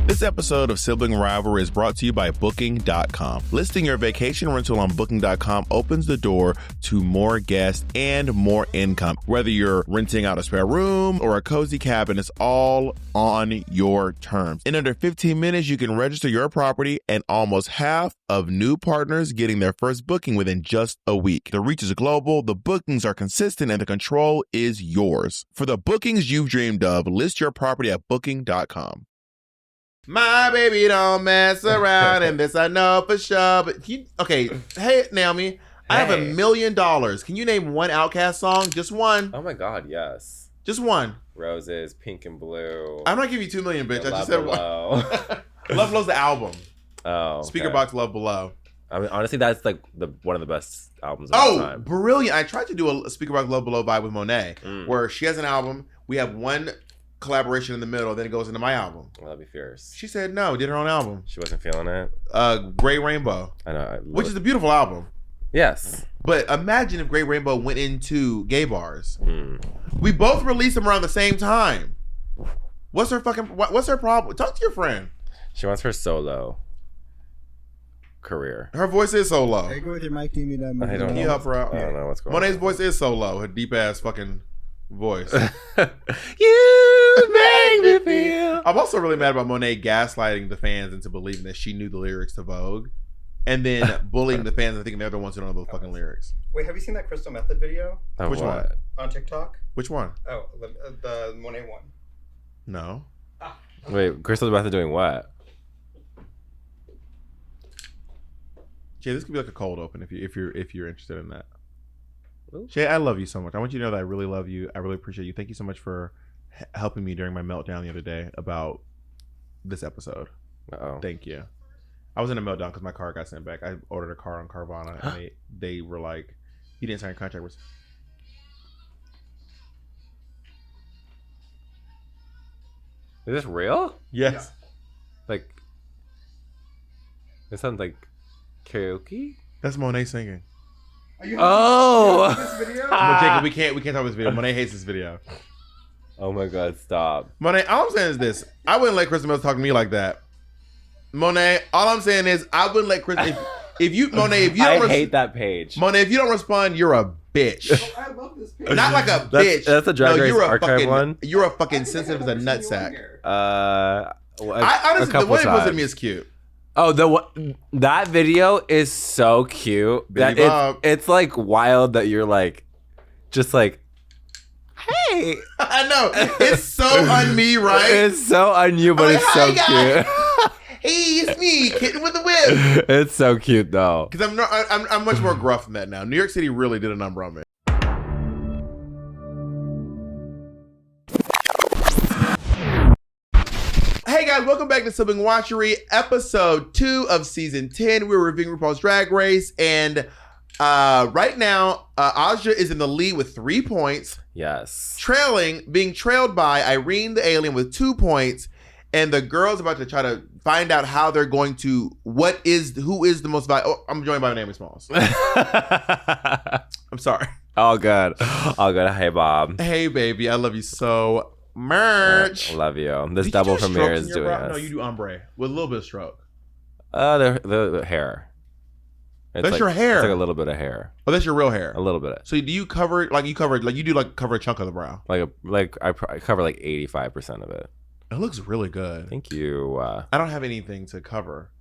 This episode of Sibling Rivalry is brought to you by Booking.com. Listing your vacation rental on Booking.com opens the door to more guests and more income. Whether you're renting out a spare room or a cozy cabin, it's all on your terms. In under 15 minutes, you can register your property, and almost half of new partners getting their first booking within just a week. The reach is global, the bookings are consistent, and the control is yours. For the bookings you've dreamed of, list your property at Booking.com. My baby don't mess around, and this I know for sure. But okay, hey Naomi, I have $1 million. Can you name one Outkast song? Just one. Oh my God, yes. Just one. Roses, Pink and Blue. I'm not giving you $2 million, bitch. I just said Below. one. Love Below's the album. Oh, okay. Speaker Box Love Below. I mean, honestly, that's like one of the best albums of all time. Brilliant! I tried to do a Speaker Box Love Below vibe with Monet, where she has an album. We have one collaboration in the middle, then it goes into my album. Well, that'd be fierce. She said no, did her own album. She wasn't feeling it. Gray Rainbow. I know. Which is a beautiful album. Yes. But imagine if Gray Rainbow went into gay bars. We both released them around the same time. What's her problem? Talk to your friend. She wants her solo career. Her voice is so low. Are you going with your mic? Do you need that? I don't know. Can you help her out? I don't know what's going on. Monet's voice is so low. Her deep ass fucking voice. You make me feel. I'm also really mad about Monet gaslighting the fans into believing that she knew the lyrics to Vogue, and then bullying the fans and thinking they're the ones who don't know those fucking lyrics. Wait, have you seen that Crystal Method video? Which one? On TikTok? Which one? Oh, the Monet one. No. Wait, Crystal's about to doing what? Jay, this could be like a cold open if you're interested in that. Jay, I love you so much. I want you to know that I really love you. I really appreciate you. Thank you so much for helping me during my meltdown the other day about this episode. Uh-oh. Thank you. I was in a meltdown because my car got sent back. I ordered a car on Carvana, and they were like, "You didn't sign a contract with." Is this real? Yes. Yeah. Like, it sounds like karaoke. That's Monet singing. Oh. This video? Jacob, we can't talk about this video. Monet hates this video. Oh my God! Stop. Monet, all I'm saying is this: I wouldn't let Kristen Mills talk to me like that. Monet, all I'm saying is I wouldn't let Kristen. If you don't I hate that page. Monet, if you don't respond, you're a bitch. Oh, I love this page. Not like a bitch. That's a Drag Race you're a archive fucking, one. You're a fucking sensitive as a nutsack. I Honestly, the one you posted to me is cute. Oh, that video is so cute. Billy That Bob. it's like wild that you're like, just like, hey. I know it's so on me, right? It's so on you, but I'm it's like, so "Hi, cute. Hey, it's me, kitten with the whip. It's so cute though. Because I'm much more gruff than that now. New York City really did a number on me. Hey guys, welcome back to Sibling Watchery, episode 2 of season 10. We're reviewing RuPaul's Drag Race, and right now, Aja is in the lead with 3 points. Yes. Being trailed by Irene the Alien with 2 points, and the girls about to try to find out how they're going to, who is the most valuable. Oh, I'm joined by Naomi Smalls. I'm sorry. All good. All good. Hey, Bob. Hey, baby. I love you so much. I love you. This Did double you do premiere strokes is in your doing brow? this. No, you do ombre with a little bit of stroke. The hair. That's your hair. It's like a little bit of hair. Oh, that's your real hair. A little bit. So do you cover a chunk of the brow? I cover like 85% of it. It looks really good. Thank you. I don't have anything to cover.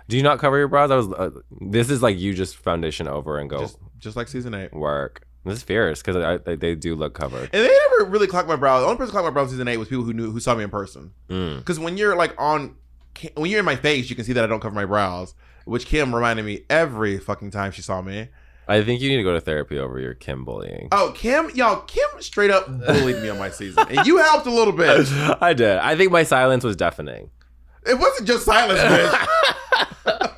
Do you not cover your brows? This is like you just foundation over and go Just like season 8. work. This is fierce because they do look covered. And they never really clocked my brow. The only person who clocked my brow in season 8 was people who saw me in person. Because when you're when you're in my face, you can see that I don't cover my brows, which Kim reminded me every fucking time she saw me. I think you need to go to therapy over your Kim bullying. Oh, Kim straight up bullied me on my season, and you helped a little bit. I did. I think my silence was deafening. It wasn't just silence, bitch.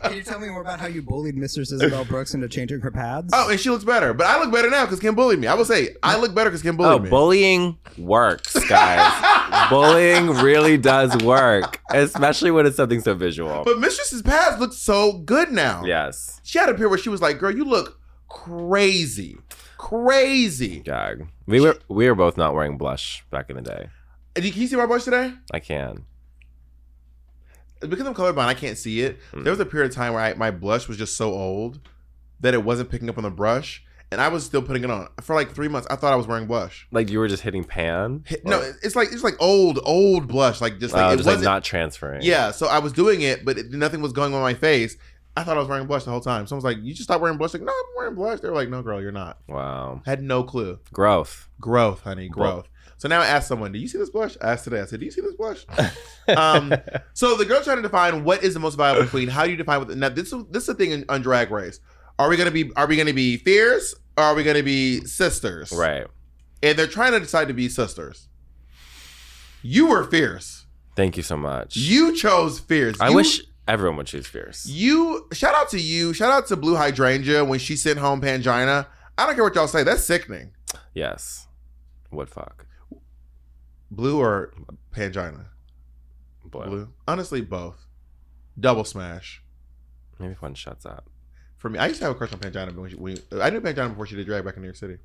Can you tell me more about how you bullied Mistress Isabel Brooks into changing her pads? Oh, and she looks better. But I look better now because Kim bullied me. I will say, I look better because Kim bullied me. Bullying works, guys. Bullying really does work, especially when it's something so visual. But Mistress's pads look so good now. Yes. She had a period where she was like, girl, you look crazy. Gag. We were both not wearing blush back in the day. Can you see my blush today? I can. because I'm colorblind, I can't see it. There was a period of time where my blush was just so old that it wasn't picking up on the brush, and I was still putting it on for like 3 months. I thought I was wearing blush. Like you were just hitting pan? No, it's like old blush, like just like it just wasn't like not transferring. Yeah, so I was doing it, but nothing was going on my face. I thought I was wearing blush the whole time. Someone's like, "You just stopped wearing blush." Like, no, I'm wearing blush. They were like, "No, girl, you're not." Wow. Had no clue. Growth, honey, growth. So now I asked someone, "Do you see this blush?" I asked today. I said, "Do you see this blush?" So the girl's trying to define what is the most valuable queen. How do you define what? Now this is the thing on Drag Race. Are we gonna be fierce or are we gonna be sisters? Right. And they're trying to decide to be sisters. You were fierce. Thank you so much. You chose fierce. I wish everyone would choose fierce. Shout out to you. Shout out to Blue Hydrangea when she sent home Pangina. I don't care what y'all say. That's sickening. Yes. What fuck? Blue or Pangina? Blue. Honestly, both. Double smash. Maybe if one shuts up. For me, I used to have a crush on Pangina. I knew Pangina before she did drag back in New York City.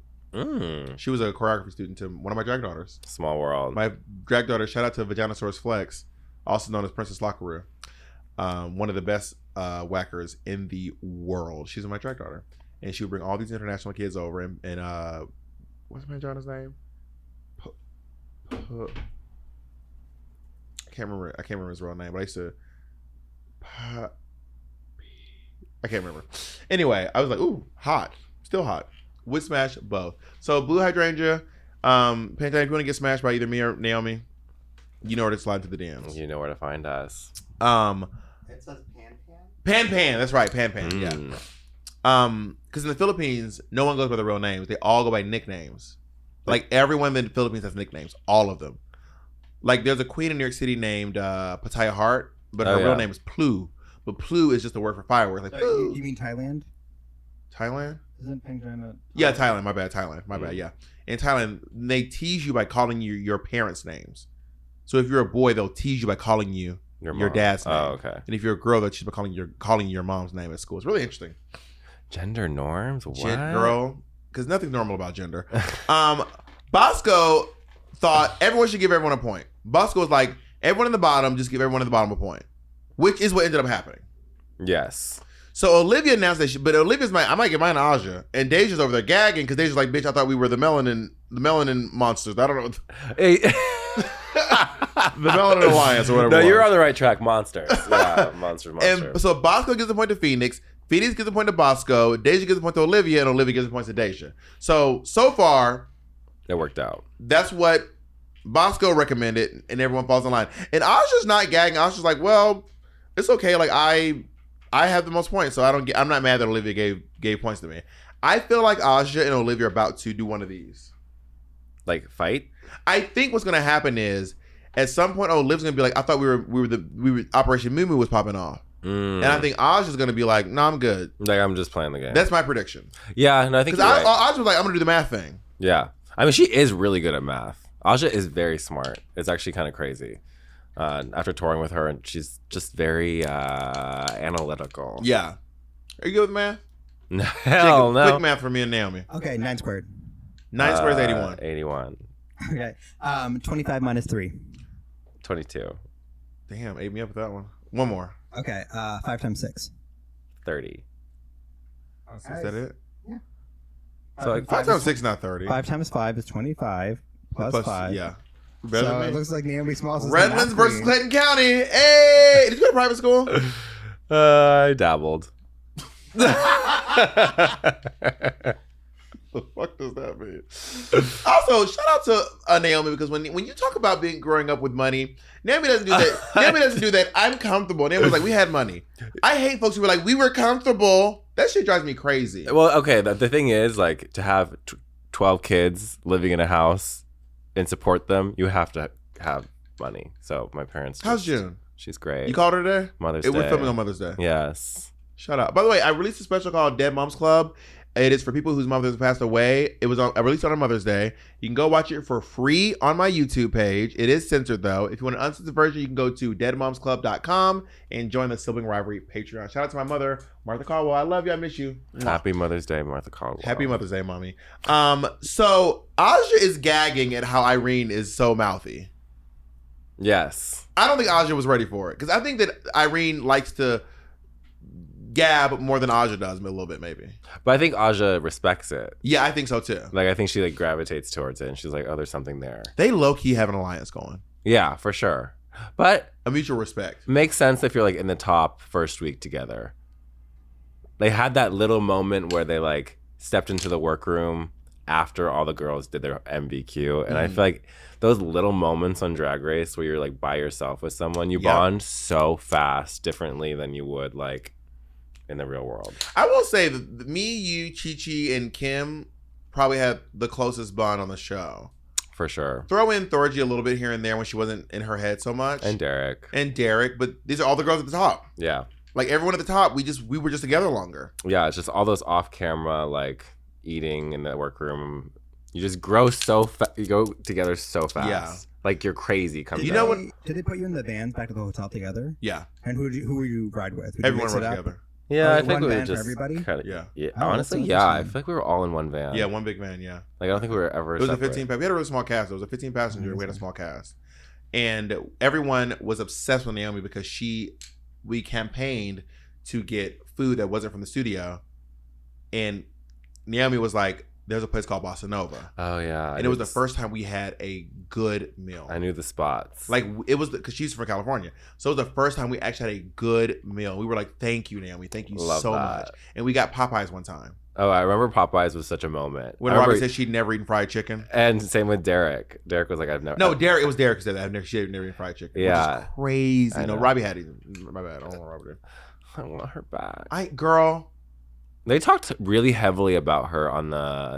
She was a choreography student to one of my drag daughters. Small world. My drag daughter, shout out to Vaginosaurus Flex, also known as Princess Lockaroo. One of the best whackers in the world. She's my drag daughter. And she would bring all these international kids over and what's Pangina's name? I can't remember his real name, but I used to I can't remember. Anyway, I was like, ooh, hot. Still hot. Would smash both. So Blue Hydrangea, Pantene, if you want to get smashed by either me or Naomi, you know where to slide to the DMs. You know where to find us. It says Pan. Pan, that's right, Pan, yeah. Because in the Philippines, no one goes by their real names. They all go by nicknames. Like everyone in the Philippines has nicknames. All of them. Like there's a queen in New York City named Pattaya Heart, but her real name is Plu. But Plu is just a word for fireworks. Like You mean Thailand? Thailand? Isn't Pangina? Yeah, Thailand. My bad. Thailand. My bad. Yeah. In Thailand, they tease you by calling you your parents' names. So if you're a boy, they'll tease you by calling you your dad's name. Oh, okay. And if you're a girl, they'll tease you by calling your mom's name at school. It's really interesting. Gender norms? What? Girl, because nothing's normal about gender. Bosco thought everyone should give everyone a point. Bosco was like, everyone in the bottom, just give everyone at the bottom a point. Which is what ended up happening. Yes. So Olivia announced that but Olivia's I might get mine Aja. And Deja's over there gagging because Deja's like, bitch, I thought we were the melanin monsters. I don't know. Hey. The Melanin Alliance or whatever. No, you're on the right track. Monsters. Yeah, monster. And so Bosco gives a point to Phoenix. Phoenix gives a point to Bosco. Deja gives a point to Olivia. And Olivia gives a point to Deja. So far, it worked out. That's what Bosco recommended. And everyone falls in line. And Aja's not gagging. Aja's like, well, it's okay. Like I have the most points, so I'm not mad that Olivia gave points to me. I feel like Aja and Olivia are about to do one of these. Like fight? I think what's gonna happen is at some point Olivia's gonna be like, I thought we were Operation Moo Moo was popping off. And I think Aja's gonna be like, no, I'm good. Like I'm just playing the game. That's my prediction. Yeah, no, I think because Aja was like, I'm gonna do the math thing. Yeah. I mean she is really good at math. Aja is very smart. It's actually kind of crazy. After touring with her, and she's just very analytical. Yeah. Are you good with math? Hell no. Quick math for me and Naomi. Okay, 9 squared. 9 squared is 81. 81. Okay. 25 minus 3. 22. Damn, ate me up with that one. One more. Okay, 5 times 6. 30. Okay. Is that it? Yeah. So like 5 times 6 is not 30. 5 times 5 is 25 plus 5. Yeah. Better than me. It looks like Naomi Smalls is Redlands versus Clayton County. Hey! Did you go to private school? I dabbled. The fuck does that mean? Also, shout out to Naomi, because when you talk about growing up with money, Naomi doesn't do that. Naomi doesn't do that. I'm comfortable. Naomi was like, we had money. I hate folks who were like, we were comfortable. That shit drives me crazy. Well, okay. The thing is, like, to have 12 kids living in a house and support them, you have to have money. So my parents. How's June? She's great. You called her today? Mother's Day. We're filming on Mother's Day. Yes. Shout out. By the way, I released a special called Dead Moms Club. It is for people whose mothers passed away. I released it on Mother's Day. You can go watch it for free on my YouTube page. It is censored though. If you want an uncensored version, you can go to deadmomsclub.com and join the Sibling Rivalry Patreon. Shout out to my mother, Martha Caldwell. I love you. I miss you. Happy Mother's Day, Martha Caldwell. Happy Mother's Day, mommy. So Aja is gagging at how Irene is so mouthy. Yes. I don't think Aja was ready for it because I think that Irene likes to gab more than Aja does a little bit, maybe. But I think Aja respects it. Yeah, I think so too. Like, I think she like gravitates towards it, and she's like, "Oh, there's something there." They low key have an alliance going. Yeah, for sure. But A mutual respect. makes sense if you're like in the top first week together. They had that little moment where they like stepped into the workroom after all the girls did their MVQ, and I feel like those little moments on Drag Race where you're like by yourself with someone, you bond so fast, differently than you would like in the real world. I will say that me, you, Chi-Chi, and Kim probably had the closest bond on the show. For sure. Throw in Thorgy a little bit here and there when she wasn't in her head so much. And Derek. But these are all the girls at the top. Yeah. Like everyone at the top, we were just together longer. Yeah, it's just all those off camera like eating in the workroom. You just grow you go together so fast. Yeah. Like you're crazy coming. You know what? Did they put you in the vans back to the hotel together? Yeah. And who would you ride with? Would you Everyone mix was it up? together. Yeah, I think one we van were for just everybody? Yeah. Oh, honestly, that's yeah. I interesting. feel like we were all in one van. Yeah, one big van, yeah. Like I don't think we were ever. It was separate. a 15 pass. We had a really small cast. It was a 15 passenger. We had a small cast. And everyone was obsessed with Naomi because we campaigned to get food that wasn't from the studio. And Naomi was like, there's a place called Bossa Nova. Oh yeah. And it was the first time we had a good meal. I knew the spots. Like it was because she's from California. So it was the first time we actually had a good meal. We were like, thank you, Naomi. Thank you Love so that. much. And we got Popeyes one time. Oh, I remember Popeyes was such a moment. When Robbie said she'd never eaten fried chicken. And same with Derek. Derek was like, I've never. No, it was Derek who said that. She had never eaten fried chicken. Yeah. Which is crazy. I know. Robbie had it. My bad. I don't want Robbie. I want her back. Girl. They talked really heavily about her on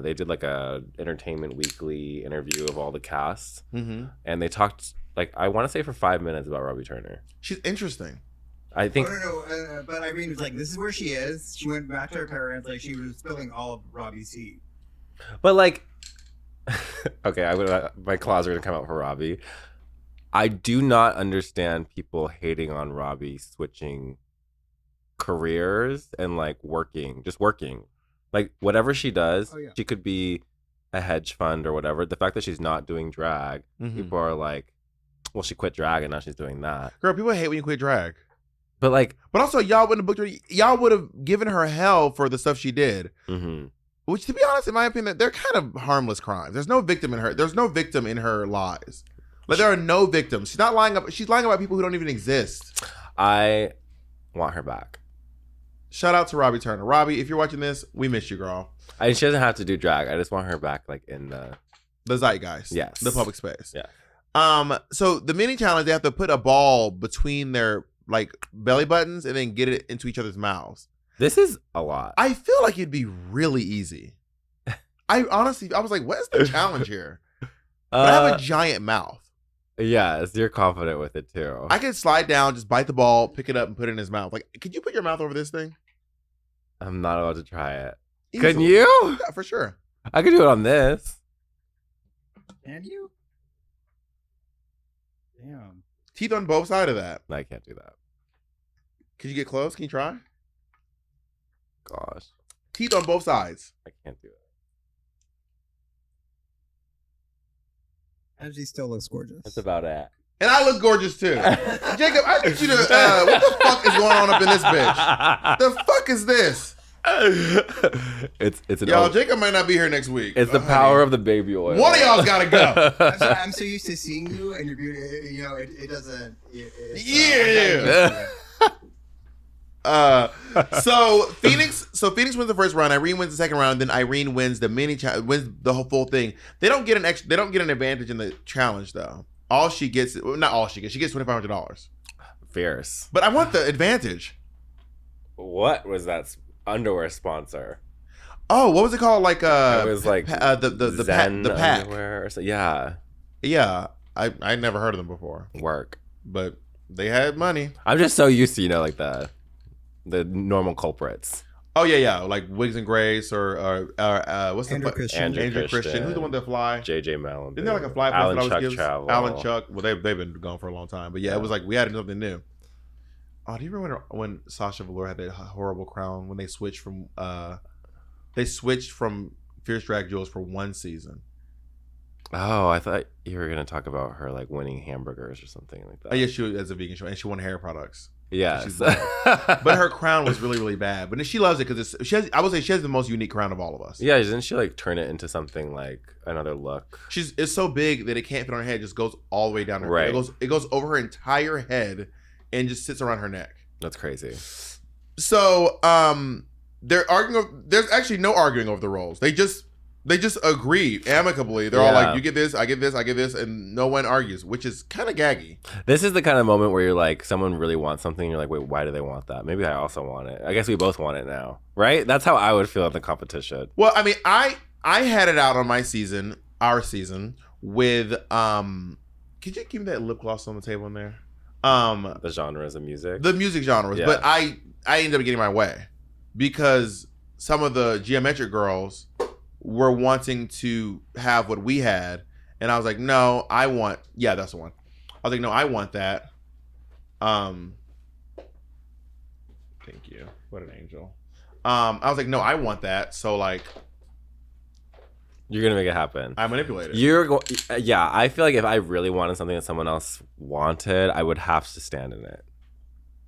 they did like a Entertainment Weekly interview of all the cast. Mm-hmm. And they talked like, I want to say for 5 minutes about Robbie Turner. She's interesting. I think. No. But Irene was like, this is where she is. She went back to her parents. Like, she was spilling all of Robbie's tea. But like, okay, my claws are going to come out for Robbie. I do not understand people hating on Robbie switching careers and like working. Like whatever she does, she could be a hedge fund or whatever. The fact that she's not doing drag, people are like, well, she quit drag and now she's doing that. Girl, people hate when you quit drag. But like, but also y'all wouldn't have booked her. Y'all would have given her hell for the stuff she did. Which, to be honest, in my opinion, they're kind of harmless crimes. There's no victim in her. There's no victim in her lies. Like there are no victims. She's not lying up. She's lying about people who don't even exist. I want her back. Shout out to Robbie Turner. Robbie, if you're watching this, we miss you, girl. She doesn't have to do drag. I just want her back, like in the zeitgeist. Yes. The public space. Yeah. So the mini challenge, they have to put a ball between their like belly buttons and then get it into each other's mouths. This is a lot. I feel like it'd be really easy. I was like, what is the challenge here? But I have a giant mouth. Yes, you're confident with it too. I could slide down, just bite the ball, pick it up, and put it in his mouth. Like, could you put your mouth over this thing? I'm not allowed to try it. Easily. Can you? Yeah, for sure. I could do it on this. Can you? Damn. Teeth on both sides of that. No, I can't do that. Could you get close? Can you try? Gosh. Teeth on both sides. I can't do it. And she still looks gorgeous. That's about it. And I look gorgeous too. Jacob, I need you to, what the fuck is going on up in this bitch? The fuck is this? It's an Y'all, Jacob might not be here next week. It's the power of the baby oil. One of y'all's gotta go. I'm so used to seeing you and your beauty. You know, it doesn't. Yeah. So Phoenix wins the first round. Irene wins the second round. Then Irene wins the wins the whole full thing. They don't get an advantage in the challenge though. She gets $2,500. Fierce. But I want the advantage. What was that underwear sponsor? Oh, what was it called? Like it was like the pack. Underwear or so. Yeah. Yeah. I never heard of them before. Work. But they had money. I'm just so used to, like the normal culprits. Oh yeah, like Wigs and Grace or what's Andrew the Christian. Andrew Christian. Who's the one that fly? JJ Mellon. Isn't there like a fly place Alan that always Chuck gives? Travel. Alan Chuck. Well, they've been gone for a long time, but yeah, it was like we had something new. Oh, do you remember when Sasha Velour had that horrible crown when they switched from Fierce Drag Jewels for one season? Oh, I thought you were gonna talk about her like winning hamburgers or something like that. Oh yeah, she was as a vegan show, and she won hair products. Yes. But her crown was really, really bad. But she loves it because I would say she has the most unique crown of all of us. Yeah, didn't she like turn it into something like another look? It's so big that it can't fit on her head. It just goes all the way down her head. It goes over her entire head and just sits around her neck. That's crazy. So they're arguing. There's actually no arguing over the roles. They just agree amicably. They're all like, you get this, I get this, I get this, and no one argues, which is kind of gaggy. This is the kind of moment where you're like, someone really wants something, and you're like, wait, why do they want that? Maybe I also want it. I guess we both want it now, right? That's how I would feel in the competition. Well, I mean, I had it out on our season, with could you give me that lip gloss on the table in there? The genres of music. The music genres, but I ended up getting my way because some of the geometric girls were wanting to have what we had, and I was like, no, that's the one. I was like, no, I want that. Thank you. What an angel. I was like, no, I want that. So like, you're gonna make it happen. I manipulated. Yeah. I feel like if I really wanted something that someone else wanted, I would have to stand in it.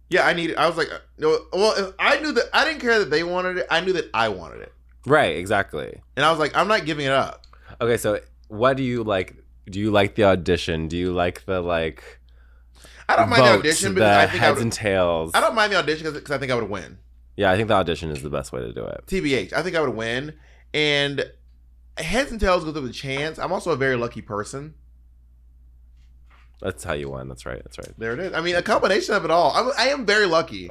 Yeah, I was like, no. Well, if I knew that I didn't care that they wanted it. I knew that I wanted it. Right, exactly. And I was like, I'm not giving it up. Okay, so what do you like? Do you like the audition? Do you like the like? I don't mind the audition because I think heads and tails. I don't mind the audition because I think I would win. Yeah, I think the audition is the best way to do it. TBH, I think I would win. And heads and tails goes with a chance. I'm also a very lucky person. That's how you won. That's right. There it is. I mean, a combination of it all. I am very lucky.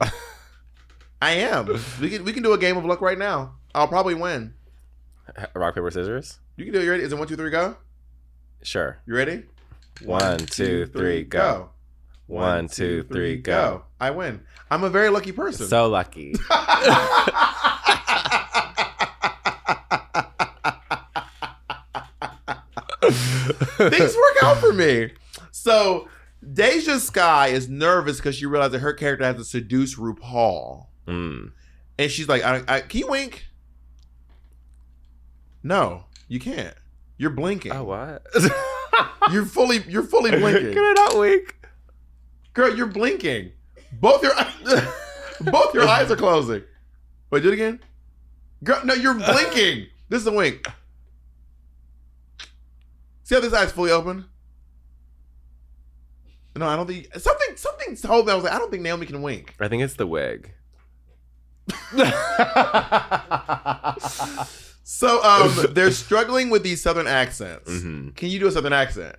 I am. We can do a game of luck right now. I'll probably win. Rock, paper, scissors? You can do it. You ready? Is it 1, 2, 3, go? Sure. You ready? 1, 2, 3, go. 1, 2, 3, go. I win. I'm a very lucky person. So lucky. Things work out for me. So Deja Sky is nervous because she realized that her character has to seduce RuPaul. Mm. And she's like, can you wink? No, you can't. You're blinking. Oh, what? You're fully blinking. Can I not wink? Girl, you're blinking. Both your eyes are closing. Wait, do it again. Girl, no, you're blinking. This is a wink. See how this eye's fully open? No, I don't think something told me. I was like, I don't think Naomi can wink. I think it's the wig. So they're struggling with these southern accents. Mm-hmm. Can you do a southern accent?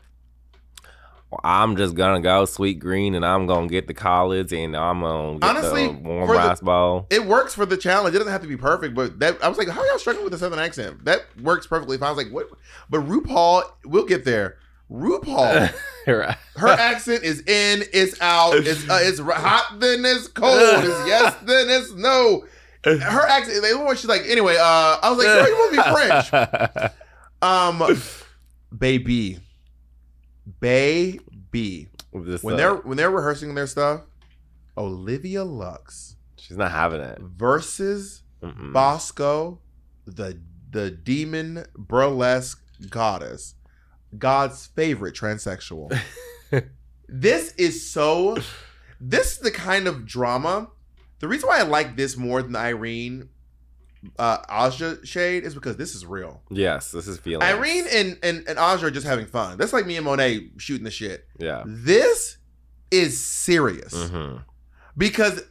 Well, I'm just gonna go sweet green, and I'm gonna get the collards, and I'm gonna get the warm rice bowl. It works for the challenge. It doesn't have to be perfect, but I was like, how are y'all struggling with the southern accent? That works perfectly fine. I was like, what? But RuPaul, we'll get there. RuPaul, her accent is in, it's out, it's hot, then it's cold, it's yes, then it's no. Her accent, she's like, anyway, I was like, girl, you want to be French? Baby. When they're rehearsing their stuff, Olivia Lux, she's not having it. Versus Bosco, the demon burlesque goddess, God's favorite transsexual. This is the kind of drama. The reason why I like this more than the Irene Aja shade is because this is real. Yes, this is feeling. Irene and Aja are just having fun. That's like me and Monet shooting the shit. Yeah. This is serious. Mm-hmm. Because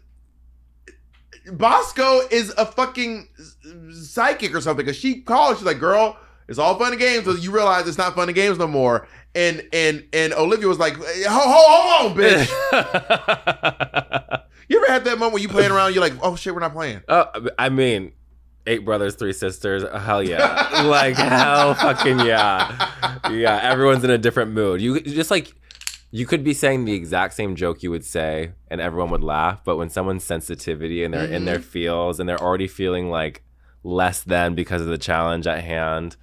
Bosco is a fucking psychic or something. Because she called, she's like, girl, it's all fun and games. So you realize it's not fun and games no more. And Olivia was like, hold on, bitch. You ever had that moment where you playing around, you're like, oh shit, we're not playing? I mean, 8 brothers, 3 sisters. Hell yeah. Like, hell fucking yeah. Yeah, everyone's in a different mood. You just like, you could be saying the exact same joke you would say and everyone would laugh. But when someone's sensitivity and they're in their feels and they're already feeling like less than because of the challenge at hand,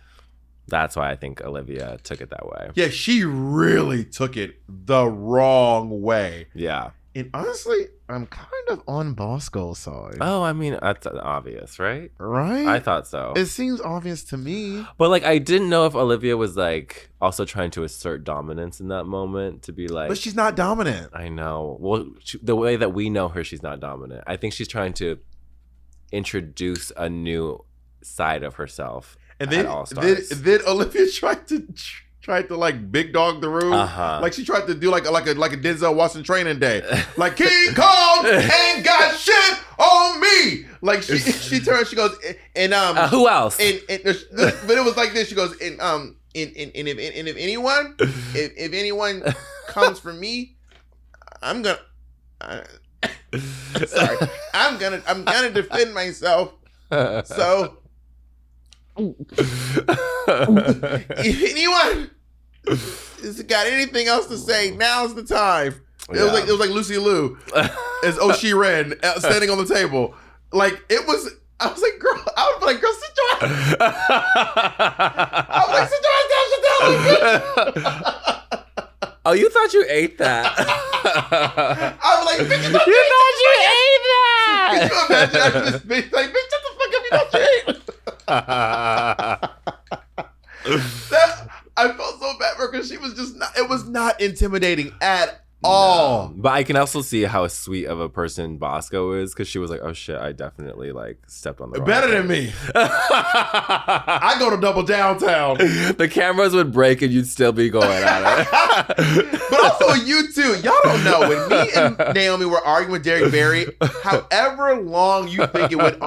that's why I think Olivia took it that way. Yeah, she really took it the wrong way. Yeah. And honestly, I'm kind of on Bosco's side. Oh, I mean, that's obvious, right? Right? I thought so. It seems obvious to me. But like, I didn't know if Olivia was like also trying to assert dominance in that moment to be like. But she's not dominant. I know. Well, the way that we know her, she's not dominant. I think she's trying to introduce a new side of herself. And then Olivia tried to like big dog the room. Like she tried to do like a Denzel Washington training day. Like King Kong ain't got shit on me. Like she turns, she goes, and who else? And but it was like this. She goes, and if anyone comes for me, I'm gonna defend myself. So if anyone has got anything else to say, now's the time. It was like Lucy Liu as Oshi Ren standing on the table. Like it was. I was like, girl. I was like, girl, sit your ass. I was like, sit your ass down, Chantel. Oh, you thought you ate that? I was like, bitch, you thought you ate that? Could you imagine after this bitch? Like, bitch, shut the fuck up. You thought you ate. I felt so bad for her because she was just not. It was not intimidating at all. No. But I can also see how sweet of a person Bosco is because she was like, "Oh shit, I definitely like stepped on the wrong better than me." I go to double downtown. The cameras would break and you'd still be going at it. But also you too. Y'all don't know when me and Naomi were arguing with Derek Barry. However long you think it went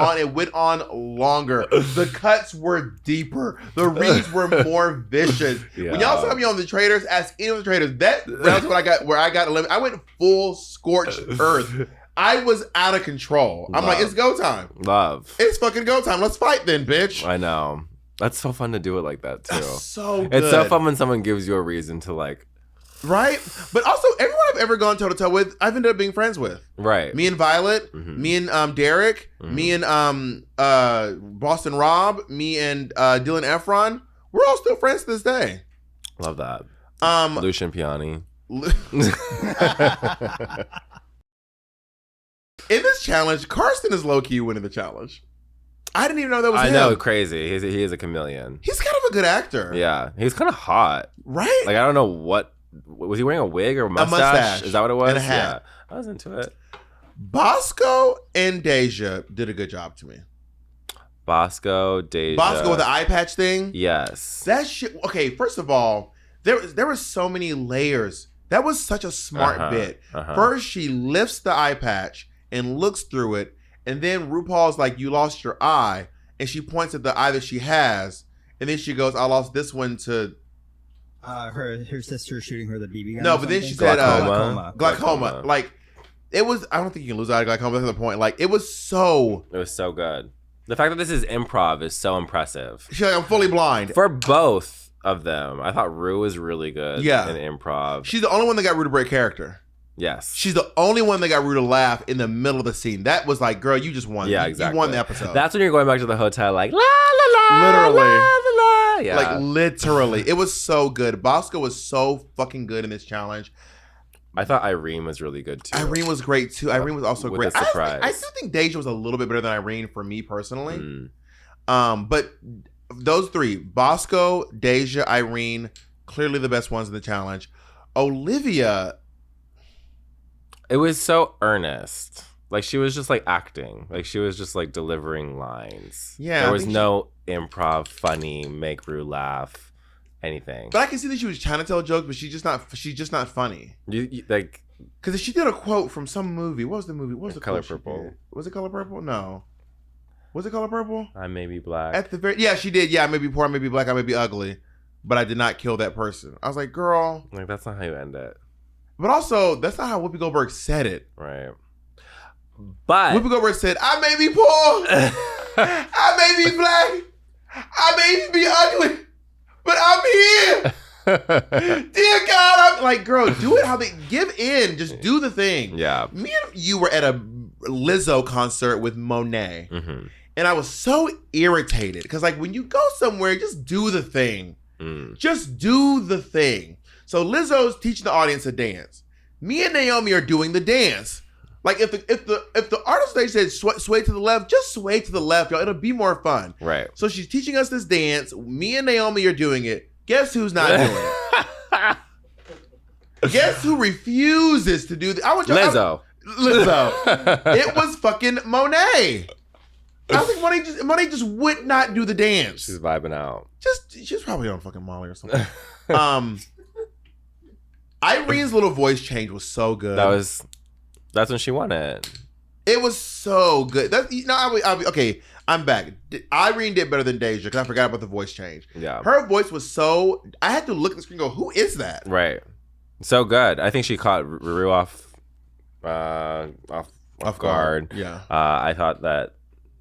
on longer. The cuts were deeper. The reads were more vicious. Yeah. When y'all saw me on the Traders, ask any of the Traders. That's what I got. Where I got 11. I went full scorched earth. I was out of control. I'm like, it's go time. Love. It's fucking go time. Let's fight then, bitch. I know. That's so fun to do it like that too. That's so good. It's so fun when someone gives you a reason to like. Right? But also, everyone I've ever gone toe to toe with, I've ended up being friends with. Right. Me and Violet, me and Derek, me and Boston Rob, me and Dylan Efron. We're all still friends to this day. Love that. Lucian Piani. In this challenge, Karsten is low-key winning the challenge. I didn't even know that was him. I know, crazy. He is a chameleon. He's kind of a good actor. Yeah, he's kind of hot. Right? Like, I don't know what... Was he wearing a wig or a mustache? A mustache. Is that what it was? And a hat. Yeah, I was into it. Bosco and Deja did a good job to me. Bosco, Deja. Bosco with the eye patch thing? Yes. That shit... Okay, first of all, there were so many layers. That was such a smart bit. First, she lifts the eye patch and looks through it, and then RuPaul's like, you lost your eye, and she points at the eye that she has, and then she goes, I lost this one to... her sister shooting her the BB gun. No, but then she said glaucoma. Like, it was... I don't think you can lose eye glaucoma. That's the point. Like, it was so... It was so good. The fact that this is improv is so impressive. She's like, I'm fully blind. For both of them. I thought Rue was really good in improv. She's the only one that got Rue to break character. Yes. She's the only one that got Rue to laugh in the middle of the scene. That was like, girl, you just won. Yeah, exactly. You won the episode. That's when you're going back to the hotel like, la, la, la, literally. La, la, la. Yeah. Like, literally. It was so good. Bosco was so fucking good in this challenge. I thought Irene was really good, too. Irene was great, too. Irene was also great. A surprise. I still think Deja was a little bit better than Irene for me, personally. But those three, Bosco, Deja, Irene, clearly the best ones in the challenge. Olivia... It was so earnest. Like, she was just, like, acting. Like, she was just, like, delivering lines. Yeah. There was no improv, funny, make Rue laugh, anything. But I can see that she was trying to tell jokes, but she's just not funny. You like... Because she did a quote from some movie. What was the movie? What was the Color Purple? Was it Color Purple? No. Was it Color Purple? I may be black. At the very... Yeah, she did. Yeah, I may be poor, I may be black, I may be ugly. But I did not kill that person. I was like, girl... Like, that's not how you end it. But also, that's not how Whoopi Goldberg said it. Right. But Whoopi Goldberg said, I may be poor, I may be black, I may be ugly, but I'm here. Dear God, I'm like, girl, do it how they give in. Just do the thing. Yeah. Me and you were at a Lizzo concert with Monet. And I was so irritated. Because like when you go somewhere, just do the thing. Just do the thing. So Lizzo's teaching the audience to dance. Me and Naomi are doing the dance. Like if the artist stage said sway to the left, just sway to the left, y'all. It'll be more fun. Right. So she's teaching us this dance. Me and Naomi are doing it. Guess who's not doing it? Guess who refuses to do Lizzo. Lizzo. It was fucking Monet. I think Monet just would not do the dance. She's vibing out. She's probably on fucking Molly or something. Irene's little voice change was so good. That's when she won it. It was so good. Okay, I'm back. Irene did better than Deja because I forgot about the voice change. Yeah. Her voice was so... I had to look at the screen and go, who is that? Right. So good. I think she caught Rue off guard. Yeah. I thought that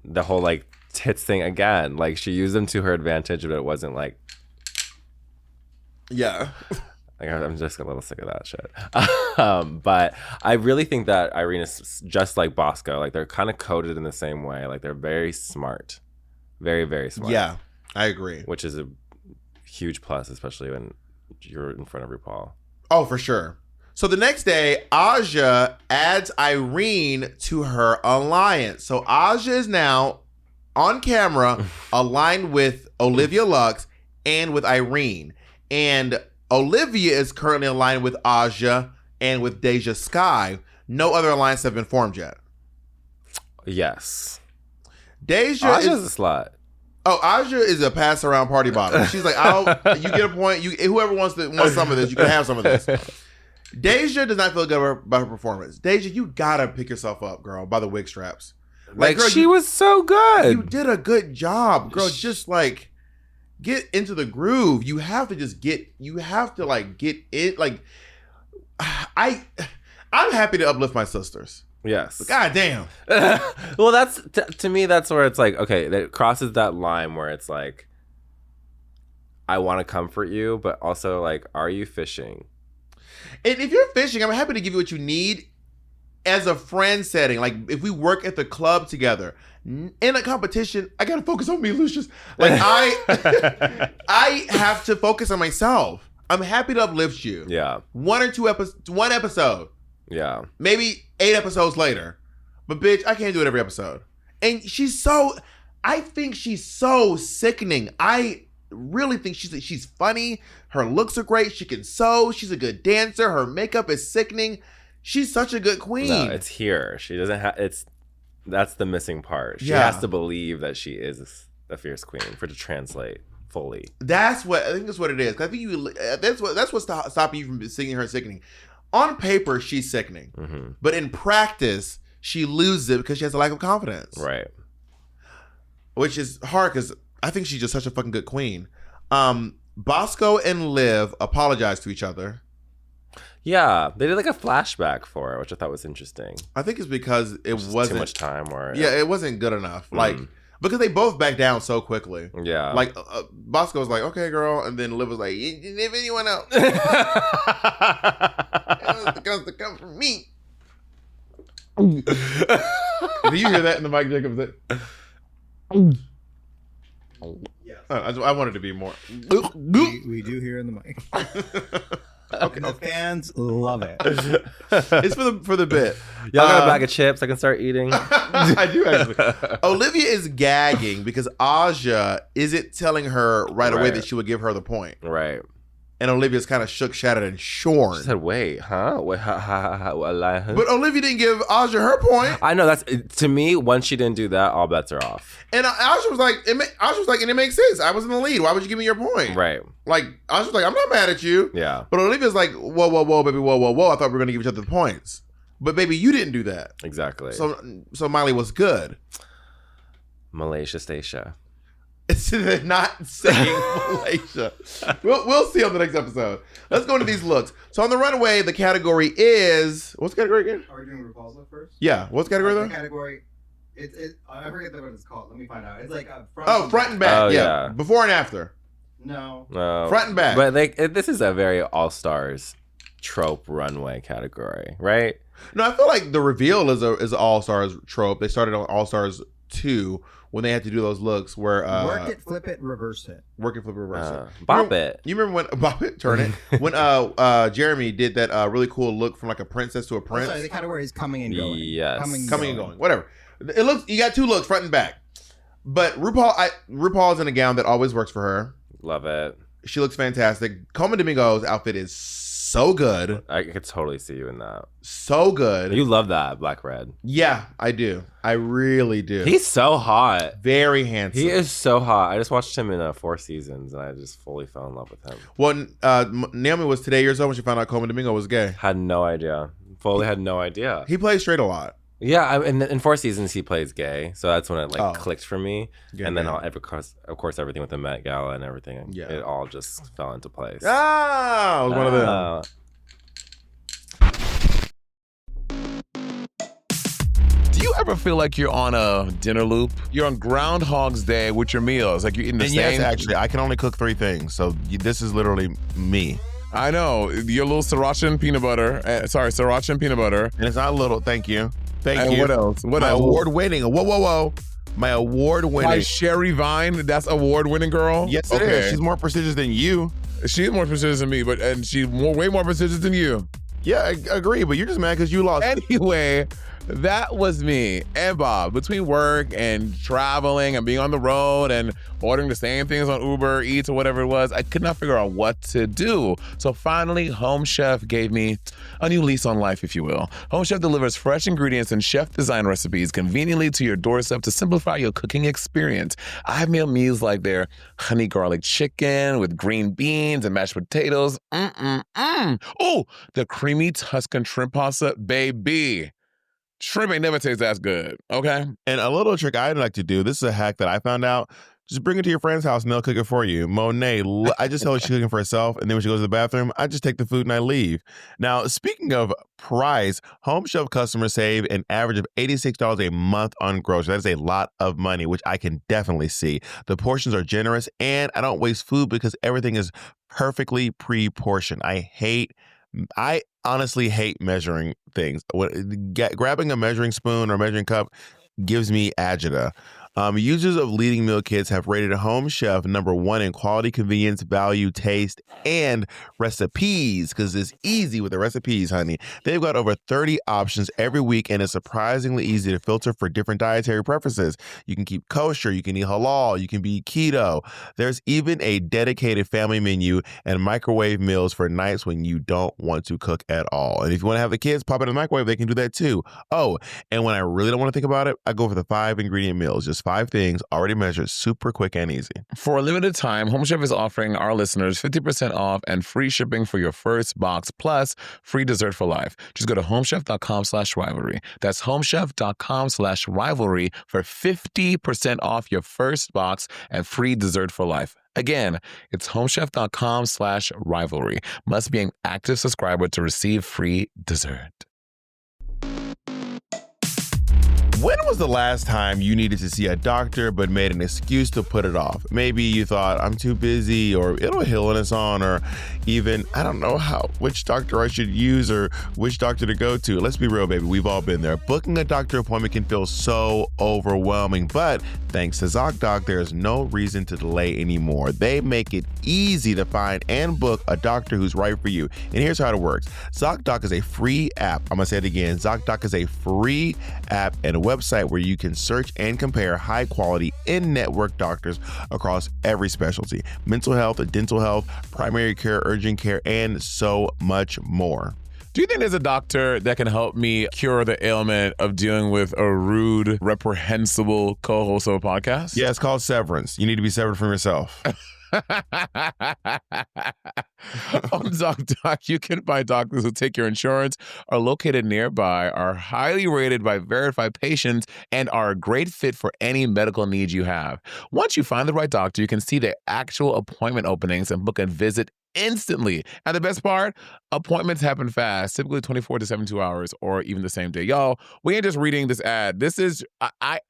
the whole like tits thing again, like she used them to her advantage, but it wasn't like... Yeah. Like, I'm just a little sick of that shit. But I really think that Irene is just like Bosco. Like, they're kind of coded in the same way. Like, they're very smart. Very, very smart. Yeah, I agree. Which is a huge plus, especially when you're in front of RuPaul. Oh, for sure. So the next day, Aja adds Irene to her alliance. So Aja is now on camera aligned with Olivia Lux and with Irene. And Olivia is currently aligned with Aja and with Deja Sky. No other alliance have been formed yet. Yes. Deja Aja's a slut. Oh, Aja is a pass around party bottom. She's like, you get a point. Whoever wants some of this, you can have some of this. Deja does not feel good about her performance. Deja, you gotta pick yourself up, girl, by the wig straps. Like girl, she was so good. You did a good job, girl. Just like get into the groove. You have to get in. Like I'm happy to uplift my sisters. Yes. But God damn. Well, that's to me. That's where it's like, okay, that crosses that line where it's like, I want to comfort you, but also like, are you fishing? And if you're fishing, I'm happy to give you what you need as a friend setting. Like if we work at the club together in a competition, I gotta focus on me, Lucius. Like I have to focus on myself. I'm happy to uplift you. Yeah. One episode. Yeah. Maybe 8 episodes later. But bitch, I can't do it every episode. And I think she's so sickening. I really think she's funny. Her looks are great. She can sew. She's a good dancer. Her makeup is sickening. She's such a good queen. No, it's here. She doesn't have. That's the missing part. She Yeah. has to believe that she is a fierce queen for it to translate fully. I think that's what it is. I think that's what's stopping you from seeing her sickening. On paper, she's sickening, Mm-hmm. but in practice, she loses it because she has a lack of confidence. Right. Which is hard because I think she's just such a fucking good queen. Bosco and Liv apologized to each other. Yeah, they did like a flashback for it, which I thought was interesting. I think it's because it wasn't too much time, or yeah, it wasn't good enough. Like because they both backed down so quickly. Yeah, like Bosco was like, "Okay, girl," and then Liv was like, "If anyone else, it comes to come from me." Do you hear that in the mic, Jacob? Yes. I wanted to be more. We do hear in the mic. Okay. The fans love it. It's for the bit. Y'all got a bag of chips I can start eating? I do actually. Olivia is gagging because Aja isn't telling her right away that she would give her the point. Right. And Olivia's kind of shook, shattered, and shorn. She said, wait, huh? Wait, huh? But Olivia didn't give Aja her point. I know, that's, to me, once she didn't do that, all bets are off. And Aja was like, and it makes sense. I was in the lead. Why would you give me your point? Right. Like, Aja was like, I'm not mad at you. Yeah. But Olivia's like, whoa, baby, whoa. I thought we were going to give each other the points. But baby, you didn't do that. Exactly. So Miley was good. Malaysia Stacia. It's not saying Malaysia. We'll see on the next episode. Let's go into these looks. So on the runway, the category is... What's the category again? Are we doing RuPaul's look first? Yeah. What's the category though? The category... I forget what it's called. Let me find out. It's like front and back. Oh, yeah. yeah. Before and after. No. Front and back. But this is a very all-stars trope runway category, right? No, I feel like the reveal is an all-stars trope. They started on all-stars 2 when they had to do those looks where work it, flip it, reverse it. Work it, flip it, reverse it. Bop it. You remember when bop it, turn it? When Jeremy did that really cool look from like a princess to a prince. Sorry, the kind of where he's coming and going. Yes. Coming and going. Whatever. It looks. You got 2 looks, front and back. But RuPaul's in a gown that always works for her. Love it. She looks fantastic. Coleman Domingo's outfit is so good. I could totally see you in that. So good. You love that black red. Yeah, I do. I really do. He's so hot. Very handsome. He is so hot. I just watched him in 4 seasons, and I just fully fell in love with him. Well, Naomi was today years old when she found out Coleman Domingo was gay. Had no idea. Fully had no idea. He plays straight a lot. Yeah, in 4 seasons he plays gay, so that's when it clicked for me. Yeah, and then of course everything with the Met Gala and everything, it all just fell into place. Ah, it was one of them. Do you ever feel like you're on a dinner loop? You're on Groundhog's Day with your meals, like you're eating the same. Yes, actually, I can only cook 3 things, so this is literally me. I know your little sriracha and peanut butter. Sriracha and peanut butter, and it's not little. Thank you. Thank you. What else? My award-winning. Whoa. My award-winning. My Sherry Vine. That's award-winning, girl. Yes, it is. She's more prestigious than you. She's more prestigious than me, and she's way more prestigious than you. Yeah, I agree, but you're just mad because you lost. Anyway, that was me and Bob. Between work and traveling and being on the road and ordering the same things on Uber Eats or whatever it was, I could not figure out what to do. So finally, Home Chef gave me a new lease on life, if you will. Home Chef delivers fresh ingredients and chef-design recipes conveniently to your doorstep to simplify your cooking experience. I've made meals like their honey garlic chicken with green beans and mashed potatoes. Oh, the creamy Tuscan shrimp pasta, baby. Shrimp ain't never tastes as good, okay? And a little trick I'd like to do, this is a hack that I found out. Just bring it to your friend's house and they'll cook it for you. Monet, I just tell her she's cooking for herself, and then when she goes to the bathroom, I just take the food and I leave. Now, speaking of price, Home Chef customers save an average of $86 a month on groceries. That is a lot of money, which I can definitely see. The portions are generous, and I don't waste food because everything is perfectly pre-portioned. I honestly hate measuring things. Grabbing a measuring spoon or measuring cup gives me agita. Users of leading meal kits have rated Home Chef #1 in quality, convenience, value, taste, and recipes, because it's easy with the recipes, honey. They've got over 30 options every week, and it's surprisingly easy to filter for different dietary preferences. You can keep kosher, you can eat halal, you can be keto. There's even a dedicated family menu and microwave meals for nights when you don't want to cook at all. And if you want to have the kids pop it in the microwave, they can do that too. Oh, and when I really don't want to think about it, I go for the 5-ingredient meals. Just 5 things, already measured, super quick and easy. For a limited time, Home Chef is offering our listeners 50% off and free shipping for your first box, plus free dessert for life. Just go to homechef.com/rivalry. That's homechef.com/rivalry for 50% off your first box and free dessert for life. Again, it's homechef.com/rivalry. Must be an active subscriber to receive free dessert. When was the last time you needed to see a doctor but made an excuse to put it off? Maybe you thought, I'm too busy, or it'll heal on its own, or even, I don't know which doctor I should use or which doctor to go to. Let's be real, baby. We've all been there. Booking a doctor appointment can feel so overwhelming, but thanks to ZocDoc, there's no reason to delay anymore. They make it easy to find and book a doctor who's right for you. And here's how it works. ZocDoc is a free app. I'm going to say it again. ZocDoc is a free app and a website where you can search and compare high-quality in-network doctors across every specialty: mental health, dental health, primary care, urgent care, and so much more. Do you think there's a doctor that can help me cure the ailment of dealing with a rude, reprehensible co-host of a podcast? Yeah, it's called severance. You need to be severed from yourself. On ZocDoc, you can find doctors who take your insurance, are located nearby, are highly rated by verified patients, and are a great fit for any medical needs you have. Once you find the right doctor, you can see their actual appointment openings and book a visit instantly. And the best part, appointments happen fast, typically 24 to 72 hours or even the same day. Y'all, we ain't just reading this ad. This is, I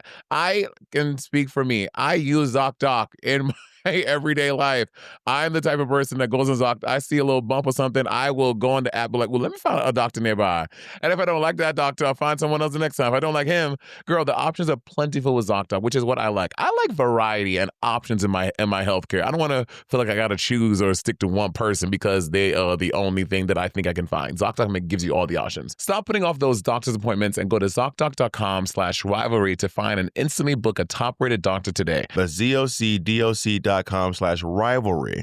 can speak for me. I use ZocDoc in everyday life. I'm the type of person that goes and doctor. I see a little bump or something, I will go on the app, be like, well, let me find a doctor nearby. And if I don't like that doctor, I'll find someone else the next time. If I don't like him, girl, the options are plentiful with ZocDoc, which is what I like. I like variety and options in my healthcare. I don't want to feel like I got to choose or stick to one person because they are the only thing that I think I can find. ZocDoc gives you all the options. Stop putting off those doctor's appointments and go to ZocDoc.com/rivalry to find and instantly book a top-rated doctor today. That's ZocDoc.com/rivalry.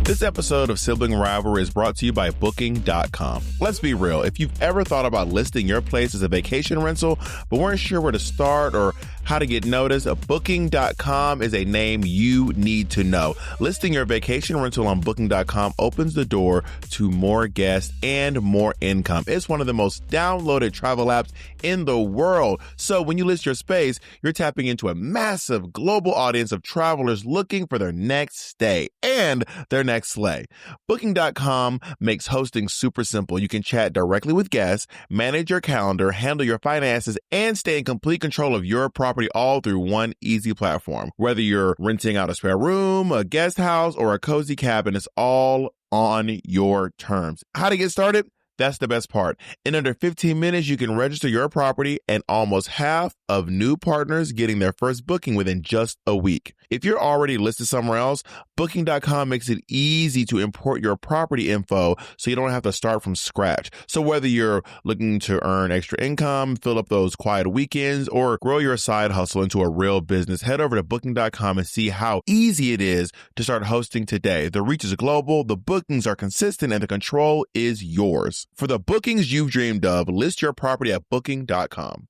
This episode of Sibling Rivalry is brought to you by Booking.com. Let's be real. If you've ever thought about listing your place as a vacation rental, but weren't sure where to start or how to get noticed, Booking.com is a name you need to know. Listing your vacation rental on Booking.com opens the door to more guests and more income. It's one of the most downloaded travel apps in the world. So when you list your space, you're tapping into a massive global audience of travelers looking for their next stay and their next slay. Booking.com makes hosting super simple. You can chat directly with guests, manage your calendar, handle your finances, and stay in complete control of your property all through one easy platform. Whether you're renting out a spare room, a guest house, or a cozy cabin, it's all on your terms. How to get started? That's the best part. In under 15 minutes, you can register your property, and almost half of new partners getting their first booking within just a week. If you're already listed somewhere else, Booking.com makes it easy to import your property info so you don't have to start from scratch. So whether you're looking to earn extra income, fill up those quiet weekends, or grow your side hustle into a real business, head over to Booking.com and see how easy it is to start hosting today. The reach is global, the bookings are consistent, and the control is yours. For the bookings you've dreamed of, list your property at Booking.com.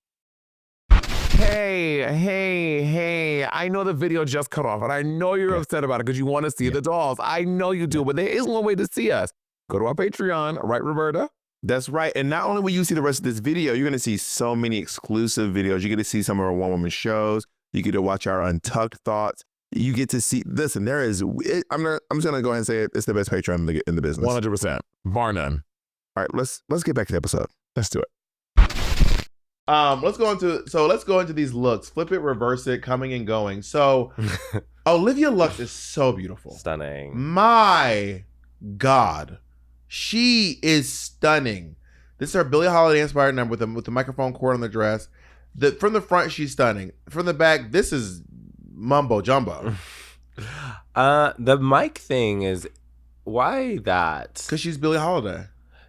Hey, I know the video just cut off, and I know you're upset about it because you want to see the dolls. I know you do, but there is one way to see us. Go to our Patreon, right, Roberta? That's right. And not only will you see the rest of this video, you're going to see so many exclusive videos. You get to see some of our one-woman shows. You get to watch our Untucked Thoughts. You get to see, listen, there is, I'm just going to go ahead and say it, it's the best Patreon in the business. 100%. Bar none. All right, let's get back to the episode. Let's do it. Let's go into these looks. Flip it, reverse it, coming and going. So Olivia Lux is so beautiful. Stunning. My God. She is stunning. This is her Billie Holiday inspired number with the microphone cord on the dress. From the front, she's stunning. From the back, this is mumbo jumbo. The mic thing is, why that? Because she's Billie Holiday.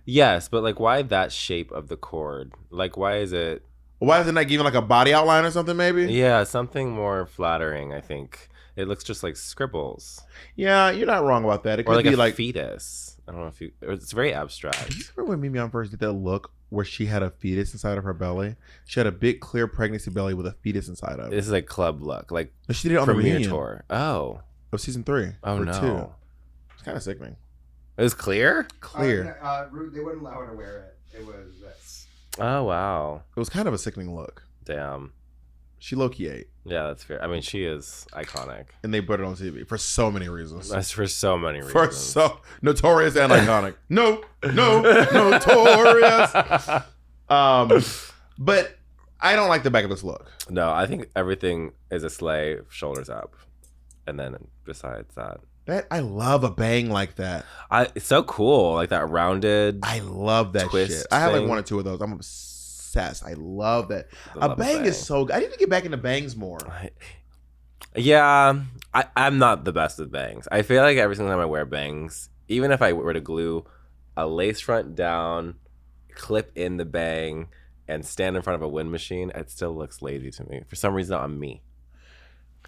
Yes, but like, why that shape of the cord? Like, why is it? Why is it not giving like a body outline or something? Maybe. Yeah, something more flattering. I think it looks just like scribbles. Yeah, you're not wrong about that. It could or like be a like fetus. I don't know if you. It's very abstract. You remember when Mimi on first did that look where she had a fetus inside of her belly? She had a big, clear pregnancy belly with a fetus inside of it. This is like club look, like she did it on the premiere reunion tour. Oh, of season 3. Oh or no, 2. It's kind of sickening. It was clear. They wouldn't allow her to wear it. It was this. Oh wow. It was kind of a sickening look. Damn. She low-key ate. Yeah, that's fair. I mean, she is iconic. And they put it on TV for so many reasons. That's for so many reasons. For so notorious and iconic. Notorious. But I don't like the back of this look. No, I think everything is a sleigh, shoulders up, and then besides that, I love a bang like that. It's so cool, like that rounded. I love that twist shit. I have like thing. 1 or 2 of those. I'm obsessed. I love that. A bang is so good. I need to get back into bangs more. Yeah, I'm not the best with bangs. I feel like every single time I wear bangs, even if I were to glue a lace front down, clip in the bang, and stand in front of a wind machine, it still looks lazy to me. For some reason, I'm me.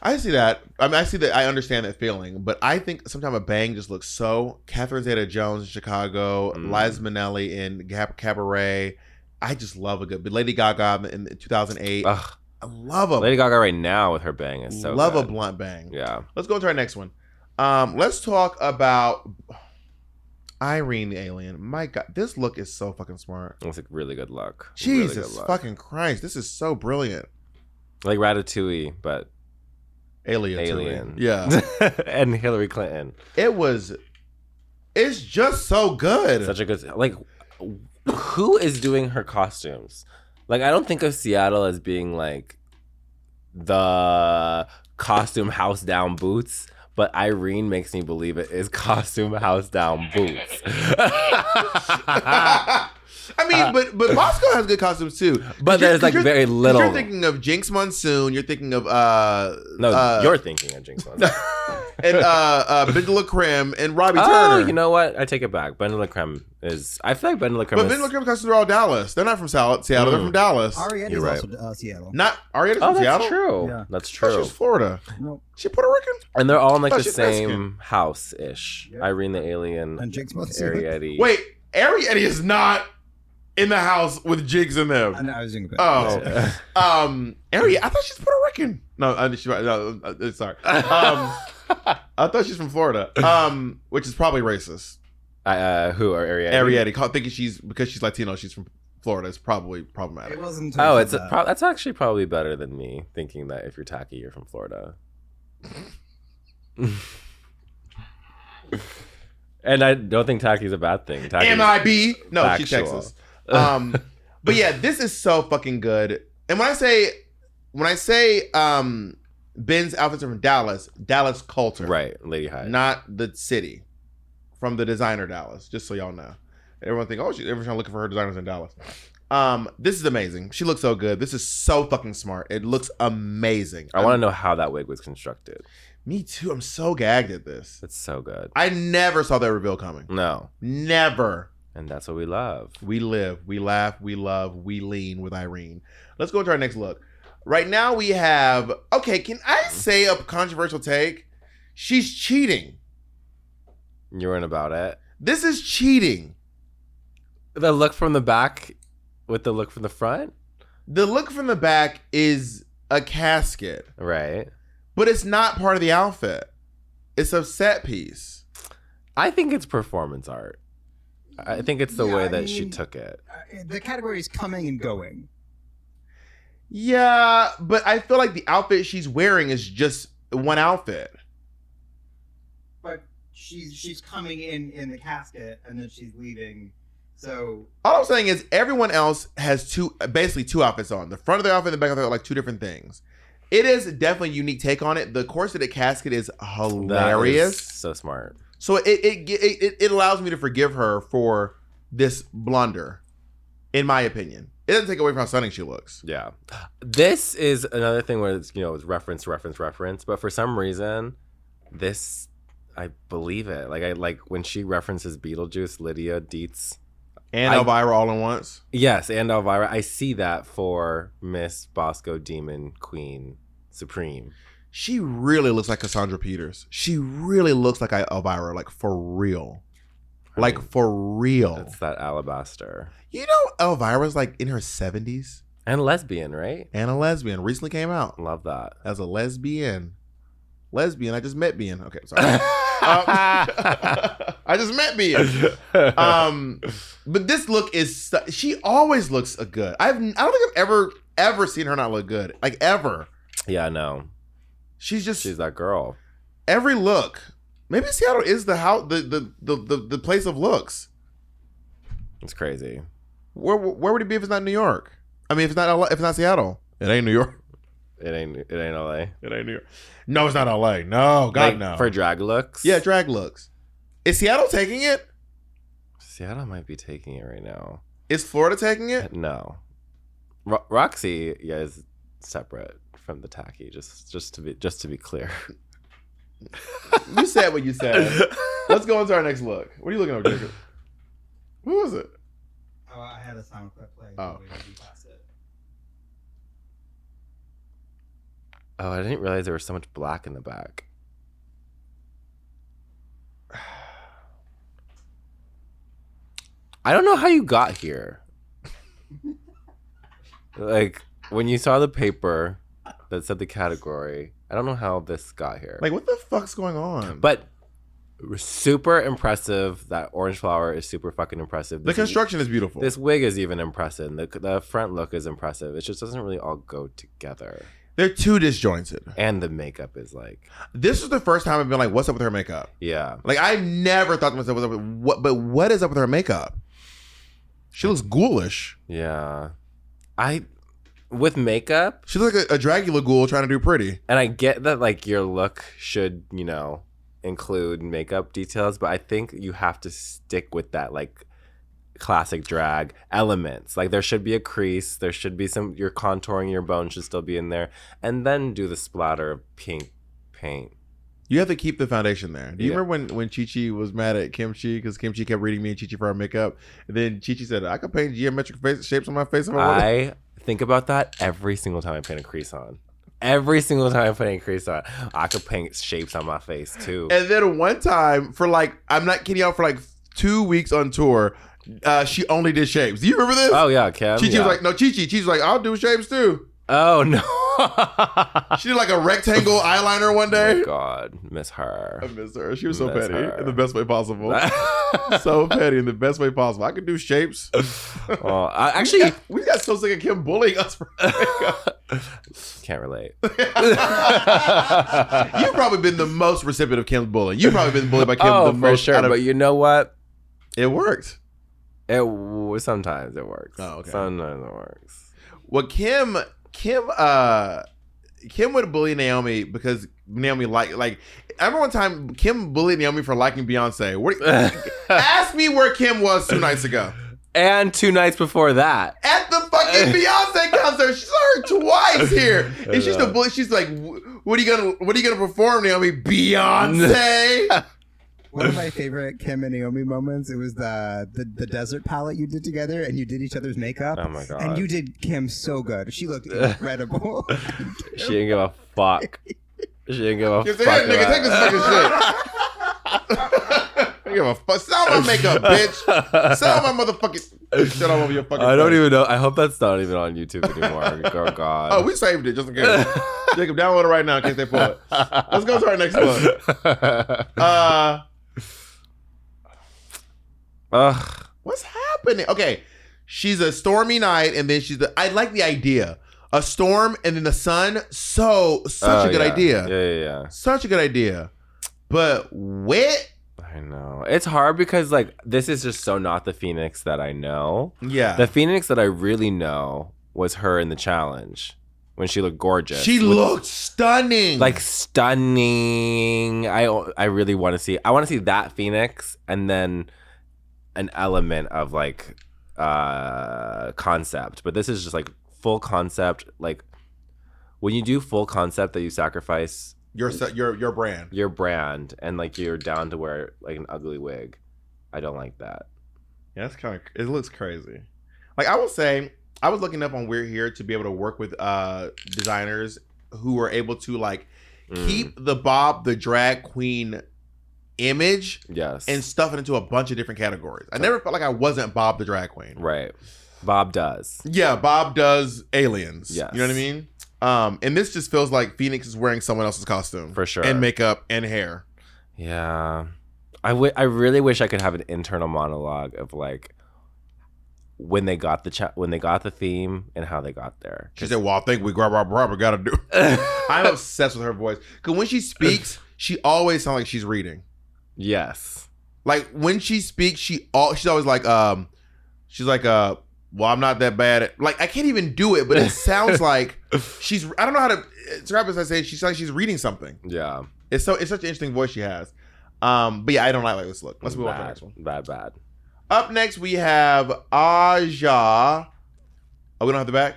I see that. I mean, I see that. I understand that feeling, but I think sometimes a bang just looks so. Catherine Zeta-Jones in Chicago, Liza Minnelli in Cabaret. I just love a good. But Lady Gaga in 2008. Ugh. I love a Lady Gaga right now with her bang is so love good. a blunt bang. Yeah. Let's go into our next one. Let's talk about Irene the alien. My God, this look is so fucking smart. It's a really good look. Jesus really good look. fucking Christ, this is so brilliant. Like Ratatouille, but Alien. Yeah. And Hillary Clinton. It's just so good. Such a good, like, who is doing her costumes? Like, I don't think of Seattle as being like the costume house down boots, but Irene makes me believe it is costume house down boots. I mean, but Bosco has good costumes too. But there's like very little. You're thinking of Jinx Monsoon. You're thinking of you're thinking of Jinx Monsoon. And Bendela Creme and Robbie Turner. Oh, you know what? I take it back. Bendela Creme is. I feel like Bendela Creme. But Bendela Creme costumes are all Dallas. They're not from Seattle. They're from Dallas. Ariette's You're right. also Seattle. Not Arietta's Oh, from that's Seattle. true. Yeah. That's Oh, true. she's Florida. No. She Puerto Rican. And they're all in like Oh, the she's same Mexican. house ish. Yeah. Irene the alien, And Jinx Monsoon. Ariette. Wait, Ariette is not in the house with jigs in them. I was doing Oh, Yeah. Ariette. I thought she's Puerto Rican. No, sorry. I thought she's from Florida. Which is probably racist. Who are Ariette? Ariette, thinking because she's Latino, she's from Florida. It's probably problematic. It wasn't. Oh, that's actually probably better than me thinking that if you're tacky, you're from Florida. And I don't think tacky is a bad thing. MIB. No, she's factual. Texas. But yeah, this is so fucking good. And when I say Ben's outfits are from Dallas culture. Right, Lady Hyde. Not the city. From the designer Dallas, just so y'all know. Everyone think, everyone's looking for her designers in Dallas. This is amazing. She looks so good. This is so fucking smart. It looks amazing. I want to know how that wig was constructed. Me too. I'm so gagged at this. It's so good. I never saw that reveal coming. No. Never. And that's what we love. We live, we laugh, we love, we lean with Irene. Let's go into our next look. Right now we have, okay, can I say a controversial take? She's cheating. You're in about it. This is cheating. The look from the back with the look from the front? The look from the back is a casket, Right. but it's not part of the outfit. It's a set piece. I think it's performance art. I think it's the way that she took it. The category is coming and going. Yeah, but I feel like the outfit she's wearing is just one outfit. But she's coming in the casket and then she's leaving. So All I'm saying is everyone else has basically two outfits on. The front of the outfit and the back of the outfit are like two different things. It is definitely a unique take on it. The corseted casket is hilarious. That is so smart. So it allows me to forgive her for this blunder, in my opinion. It doesn't take away from how stunning she looks. Yeah. This is another thing where it's, it's reference. But for some reason, this, I believe it. Like when she references Beetlejuice, Lydia Dietz. And Elvira all in once. Yes, and Elvira. I see that for Miss Bosco Demon Queen Supreme. She really looks like Cassandra Peters. She really looks like Elvira, like for real. For real. It's that alabaster. You know Elvira's like in her 70s. And lesbian, right? And a lesbian. Recently came out Love that. as a lesbian. I just met being. Okay, sorry. I just met being. But this look is. She always looks good. I don't think I've ever seen her not look good. Like ever. Yeah, I know. She's that girl. every look. Maybe Seattle is the house, the place of looks. It's crazy. Where would it be if it's not New York? I mean, if it's not Seattle, it ain't New York. It ain't LA. It ain't New York. No, it's not LA. No, God, no. For drag looks? Yeah, drag looks. Is Seattle taking it? Seattle might be taking it right now. Is Florida taking it? No. Roxy, is separate from the tacky. Just to be clear. You said what you said. Let's go into our next look. What are you looking at, Jacob? Who was it? Oh, I had a sound clip playing. Oh. Oh, I didn't realize there was so much black in the back. I don't know how you got here. Like, when you saw the paper that said the category, I don't know how this got here. Like, what the fuck's going on? But super impressive. That orange flower is super fucking impressive. The construction is beautiful. This wig is even impressive. The front look is impressive. It just doesn't really all go together. They're too disjointed. And the makeup is like... This is the first time I've been like, what's up with her makeup? Yeah. Like, I never thought to myself, what is up with her makeup? She looks ghoulish. Yeah. I with makeup. She looks like a Dracula ghoul trying to do pretty. And I get that like your look should, include makeup details, but I think you have to stick with that like classic drag elements. Like there should be a crease, there should be your contouring, your bone should still be in there, and then do the splatter of pink paint. You have to keep the foundation there. Do you Yeah. remember when Chi-Chi was mad at Kim-Chi because Kim-Chi kept reading me and Chi-Chi for our makeup? And then Chi-Chi said, I could paint geometric shapes on my face if I wanted. I think about that every single time I paint a crease on. Every single time I put a crease on, I could paint shapes on my face too. And then one time for like, I'm not kidding y'all, for like 2 weeks on tour, she only did shapes. Do you remember this? Oh yeah, Kim. Chi-Chi yeah. was like, no, Chi-Chi was like, I'll do shapes too. Oh no. She did like a rectangle eyeliner one day. Oh my God, miss her. I miss her. She was so Miss petty her. in the best way possible. So petty in the best way possible. I could do shapes. Well, actually, we got so sick of Kim bullying us for makeup. can't relate. You've probably been the most recipient of Kim's bullying. You've probably been bullied by Kim the For most. sure. But you know what? It worked. Sometimes it works. Oh, okay. Sometimes it works. Well, Kim would bully Naomi because Naomi like I remember one time Kim bullied Naomi for liking Beyonce. Ask me where Kim was 2 nights ago. And 2 nights before that. At the fucking Beyonce concert. She saw her twice here. And she's the bully. She's like, what are you gonna perform, Naomi? Beyonce. One of my favorite Kim and Naomi moments, it was the desert palette you did together, and you did each other's makeup. Oh my God. And you did Kim so good. She looked incredible. She didn't give a fuck. She didn't give a Say, fuck. hey, nigga, take this fucking shit. I give a fuck. Sell my makeup, bitch. Sell my motherfucking shit all over your fucking I don't face. even know. I hope that's not even on YouTube anymore. Oh God. Oh, we saved it just in case. Jacob, download it right now in case they pull it. Let's go to our next one. What's happening? Okay, she's a stormy night, and then I like the idea. A storm and then the sun. Such a good idea. Yeah. Such a good idea. But wet. I know. It's hard because like this is just so not the Phoenix that I know. Yeah. The Phoenix that I really know was her in the challenge when she looked gorgeous. She looked stunning. like stunning. I really want to see. I want to see that Phoenix and then an element of like concept. But this is just like full concept. Like when you do full concept that you sacrifice your brand. your brand and like you're down to wear like an ugly wig. I don't like that. Yeah, that's kind of. It looks crazy. Like I will say, I was looking up on We're Here to be able to work with designers who were able to like keep the Bob the drag queen image Yes. and stuff it into a bunch of different categories. I never felt like I wasn't Bob the drag queen. Right. Bob does. Yeah, Bob does aliens. Yes. You know what I mean? And this just feels like Phoenix is wearing someone else's costume. For sure. And makeup and hair. Yeah. I really wish I could have an internal monologue of like when they got the theme and how they got there. She said, well, I think we got to do. I'm obsessed with her voice. Because when she speaks, she always sounds like she's reading. Yes. Like when she speaks, she's always like, she's like, well, I'm not that bad at, like, I can't even do it, but it sounds like I don't know how to describe it as I say, she sounds like she's reading something. Yeah. It's such an interesting voice she has. But yeah, I don't like this look. Let's move on to the next one. Bad. Up next, we have Aja. Oh, we don't have the back?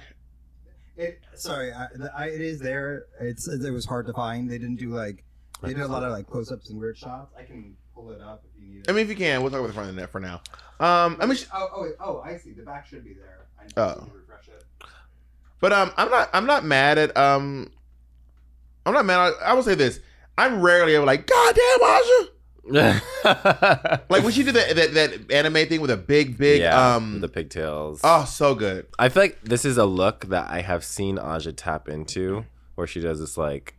It is there. It was hard to find. They didn't do like they did a lot of like close-ups and weird shots. I can pull it up if you need it. I mean, if you can, we'll talk about the front of the net for now. I see. The back should be there. I need to refresh it. But I'm not mad at I will say this. I'm rarely ever like, God damn, Aja. Like when she did that anime thing with a big the pigtails. Oh, so good. I feel like this is a look that I have seen Aja tap into where she does this like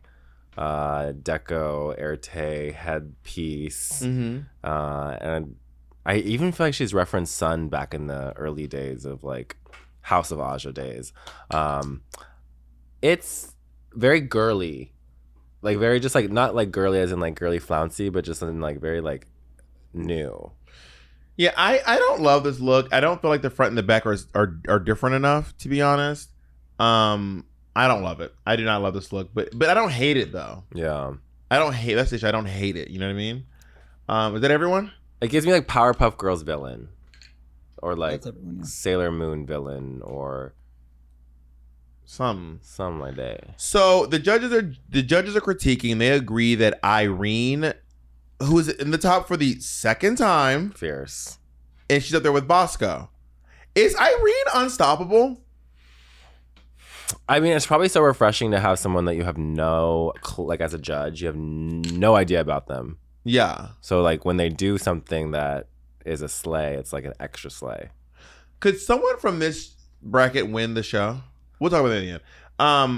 deco arte headpiece. And I even feel like she's referenced Sun back in the early days of like House of Aja days. It's very girly. Like very just like not like girly as in like girly flouncy, but just in like very like new. Yeah, I don't love this look. I don't feel like the front and the back are different enough, to be honest. I don't love it. I do not love this look, but I don't hate it though. Yeah. I don't hate that's the issue. I don't hate it. You know what I mean? Is that everyone? It gives me like Powerpuff Girls villain, or like That's everyone, yeah. Sailor Moon villain, or Something like that. So the judges are critiquing. They agree that Irene, who is in the top for the second time, Fierce. and she's up there with Bosco. Is Irene unstoppable? I mean, it's probably so refreshing to have someone that you have like as a judge, you have no idea about them. Yeah. So like when they do something that is a slay, it's like an extra slay. Could someone from this bracket win the show? We'll talk about that in the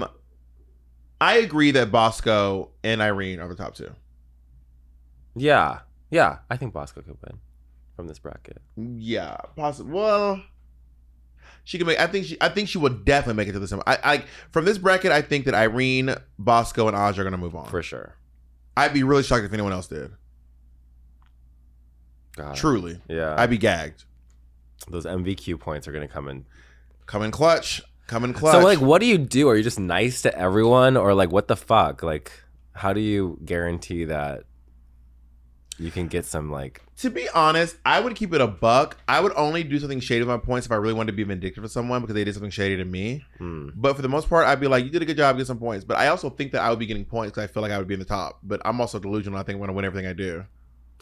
end. I agree that Bosco and Irene are the top two. Yeah. I think Bosco could win from this bracket. Yeah, possible. Well, she can make. I think she will definitely make it to the semi. I from this bracket, I think that Irene, Bosco, and Aja are gonna move on For sure. I'd be really shocked if anyone else did. God. Truly, Yeah. I'd be gagged. Those MVQ points are gonna come in. Come in clutch. So like, what do you do? Are you just nice to everyone, or like, what the fuck? Like, how do you guarantee that you can get some like? To be honest, I would keep it a buck. I would only do something shady with my points if I really wanted to be vindictive for someone because they did something shady to me. But for the most part, I'd be like, you did a good job, get some points. But I also think that I would be getting points because I feel like I would be in the top. But I'm also delusional. I think I'm going to win everything I do.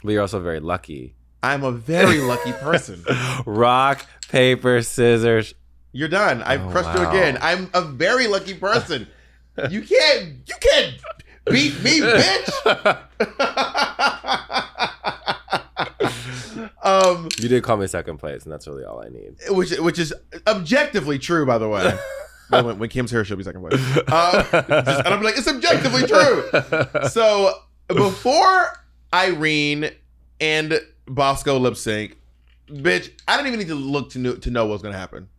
But you're also very lucky. I'm a very lucky person. Rock, paper, scissors. You're done. I've crushed you wow. again. I'm a very lucky person. You can't beat me, bitch. You did call me second place, and that's really all I need. Which is objectively true, by the way. when Kim's here, she'll be second place. And I'm like, it's objectively true. So before Irene and Bosco lip sync, bitch, I didn't even need to look to know what was going to happen.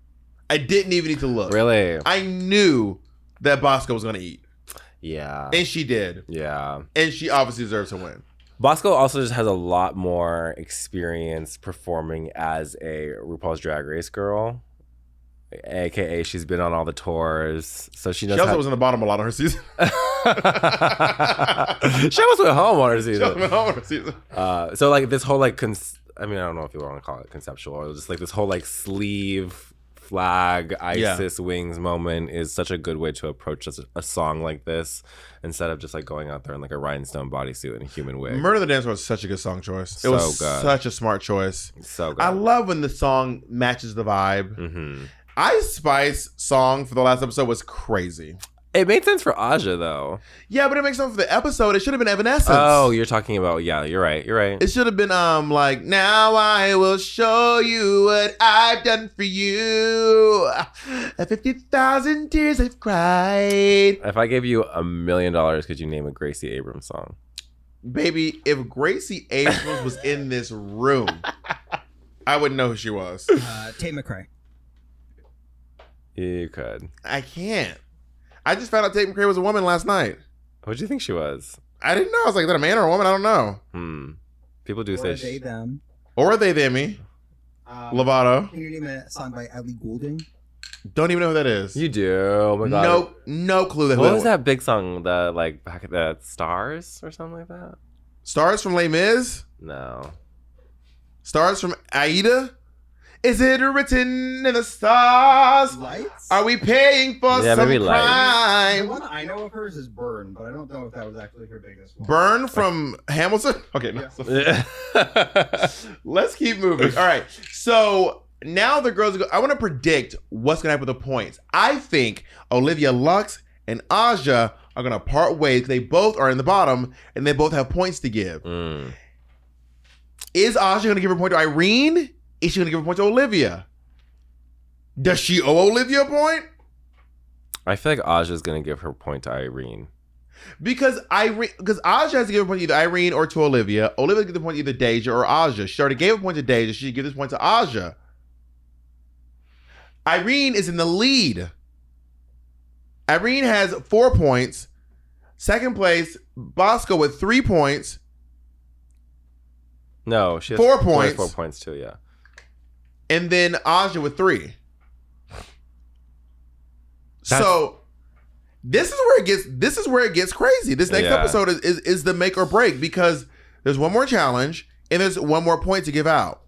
I didn't even need to look. Really? I knew that Bosco was going to eat. Yeah. And she did. Yeah. And she obviously deserves to win. Bosco also just has a lot more experience performing as a RuPaul's Drag Race girl. AKA she's been on all the tours. So she knows She also was in the bottom a lot of her season. She almost went home on her season. She also went home on her season. So like this whole like I mean, I don't know if you want to call it conceptual or just like this whole like sleeve flag ISIS wings moment is such a good way to approach a song like this instead of just like going out there in like a rhinestone bodysuit and a human wig. Murder the Dance was such a good song choice. It So was good. such a smart choice. So good. I love when the song matches the vibe. Mm-hmm. Ice Spice song for the last episode was crazy. It made sense for Aja though. Yeah, but it makes sense for the episode. It should have been Evanescence. Oh, you're talking about you're right. It should have been like, now I will show you what I've done for you. 50,000 tears I've cried. If I gave you $1 million, could you name a Gracie Abrams song? Baby, if Gracie Abrams was in this room, I wouldn't know who she was. Tate McRae. You could. I can't. I just found out Tate McRae was a woman last night. What do you think she was? I didn't know. I was like, is that a man or a woman? I don't know. People do Or say they, them. Or are they, me? Lovato. Can you name a song by Ellie Goulding? Don't even know who that is. You do. Oh my god. No clue. Who What that was that big song? The like back at the Stars or something like that? Stars from Les Mis? No. Stars from Aida? Is it written in the stars? Lights? Are we paying for some maybe Lights. The crime? one I know of hers is Burn, but I don't know if that was actually her biggest one. Burn from Hamilton? Okay, no. Yeah. Let's keep moving. All right. So now the girls go. I want to predict what's going to happen with the points. I think Olivia Lux and Aja are going to part ways because they both are in the bottom and they both have points to give. Is Aja going to give her point to Irene? Is she going to give a point to Olivia? Does she owe Olivia a point? I feel like Aja's gonna give her point to Irene. Because Aja has to give a point to either Irene or to Olivia. Olivia gives a point to either Deja or Aja. She already gave a point to Deja. She should give this point to Aja. Irene is in the lead. Irene has 4 points. Second place, Bosco with 3 points. No, she has 4 points. 4 points too, yeah. And then Aja with 3. So this is where it gets crazy. This next episode is the make or break, because there's one more challenge and there's one more point to give out.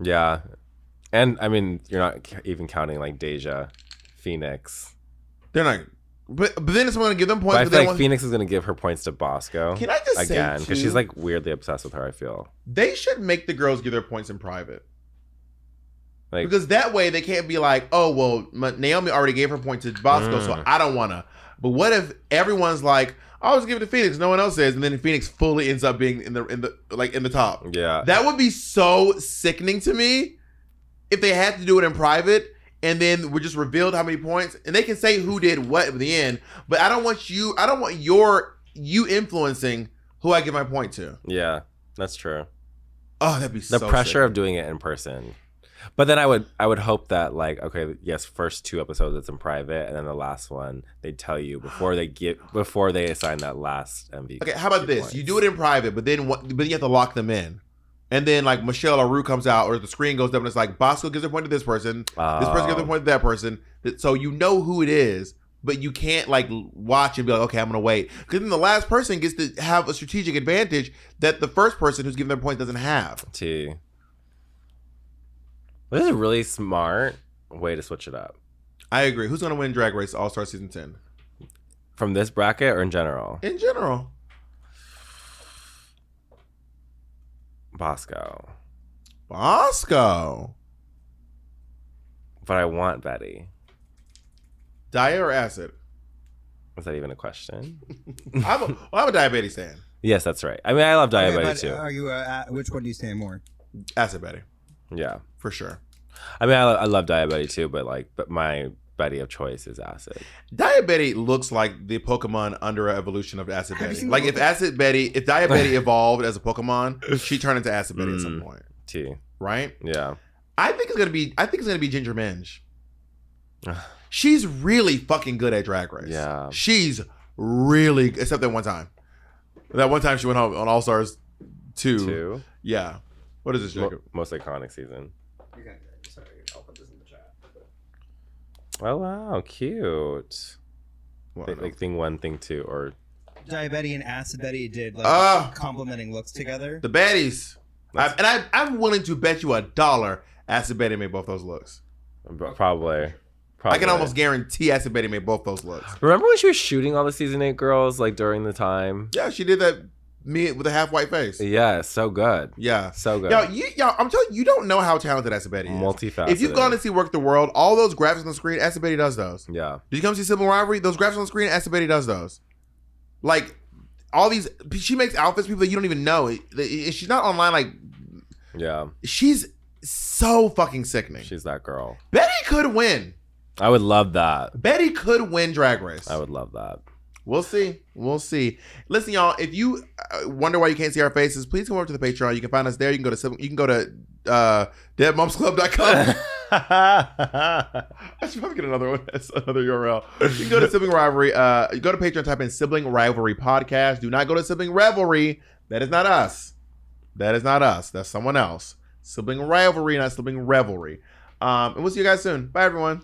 Yeah. And I mean, you're not even counting like Deja, Phoenix. They're not, but then it's going to give them points. But I feel like Phoenix is going to give her points to Bosco. Can I just again, say, because she's like weirdly obsessed with her, I feel. They should make the girls give their points in private. Like, because that way they can't be like, oh, well, Naomi already gave her point to Bosco, so I don't want to. But what if everyone's like, I was giving it to Phoenix, no one else says, and then Phoenix fully ends up being in the top. Yeah. That would be so sickening to me if they had to do it in private and then we just revealed how many points, and they can say who did what at the end, but I don't want you influencing who I give my point to. Yeah, that's true. Oh, that'd be so the pressure sick. of doing it in person. But then I would hope that, like, okay, yes, first 2 episodes it's in private, and then the last one they tell you before they assign that last MVP. Okay, how about this? Points. You do it in private, but then you have to lock them in, and then like Michelle or Rue comes out, or the screen goes up, and it's like Bosco gives a point to this person, this person gives a point to that person, so you know who it is, but you can't like watch and be like, okay, I'm gonna wait, because then the last person gets to have a strategic advantage that the first person who's giving their point doesn't have. This is a really smart way to switch it up. I agree. Who's going to win Drag Race All-Star Season 10? From this bracket or in general? In general. Bosco. But I want Betty. Diet or acid? Is that even a question? I'm a diabetes fan. Yes, that's right. I mean, I love Diabetes but too. Are you? Which one do you stand more? Acid Betty. Yeah. For sure. I mean, I love Diabetes too, but my Betty of choice is Acid. Diabetes looks like the Pokemon under an evolution of Acid Betty. Like if Diabetes evolved as a Pokemon, she turned into Acid Betty at some point. Right? Yeah. I think it's gonna be Ginger Minj. She's really fucking good at Drag Race. Yeah. She's really, except that one time. That one time she went home on All Stars 2. Yeah. What is this, Jacob? Most iconic season. Okay, sorry, I'll put this in the chat. Oh wow, cute. Well, like thing 1, thing 2, or Diabetes and Acid Betty did like complimenting looks together. The baddies. I'm willing to bet you $1 Acid Betty made both those looks. Probably. I can almost guarantee Acid Betty made both those looks. Remember when she was shooting all the season 8 girls like during the time? Yeah, she did that. Me with a half white face. Yeah, so good. Yeah, so good. Y'all, I'm telling you, don't know how talented Acid Betty is. Multifaceted. If you've gone to see Work the World, all those graphics on the screen, Acid Betty does those. Yeah. Did you come see Sibling Watchery? Those graphics on the screen, Acid Betty does those. Like all these, she makes outfits people that you don't even know. She's not online. Like, yeah, she's so fucking sickening. She's that girl. Betty could win. I would love that. Betty could win Drag Race. I would love that. We'll see. Listen, y'all, if you wonder why you can't see our faces, please come over to the Patreon. You can find us there. You can go to deadmomsclub.com. I should probably get another one. That's another URL. You can go to Sibling Rivalry. You go to Patreon, type in Sibling Rivalry Podcast. Do not go to Sibling Revelry. That is not us. That's someone else. Sibling Rivalry, not Sibling Revelry. And we'll see you guys soon. Bye, everyone.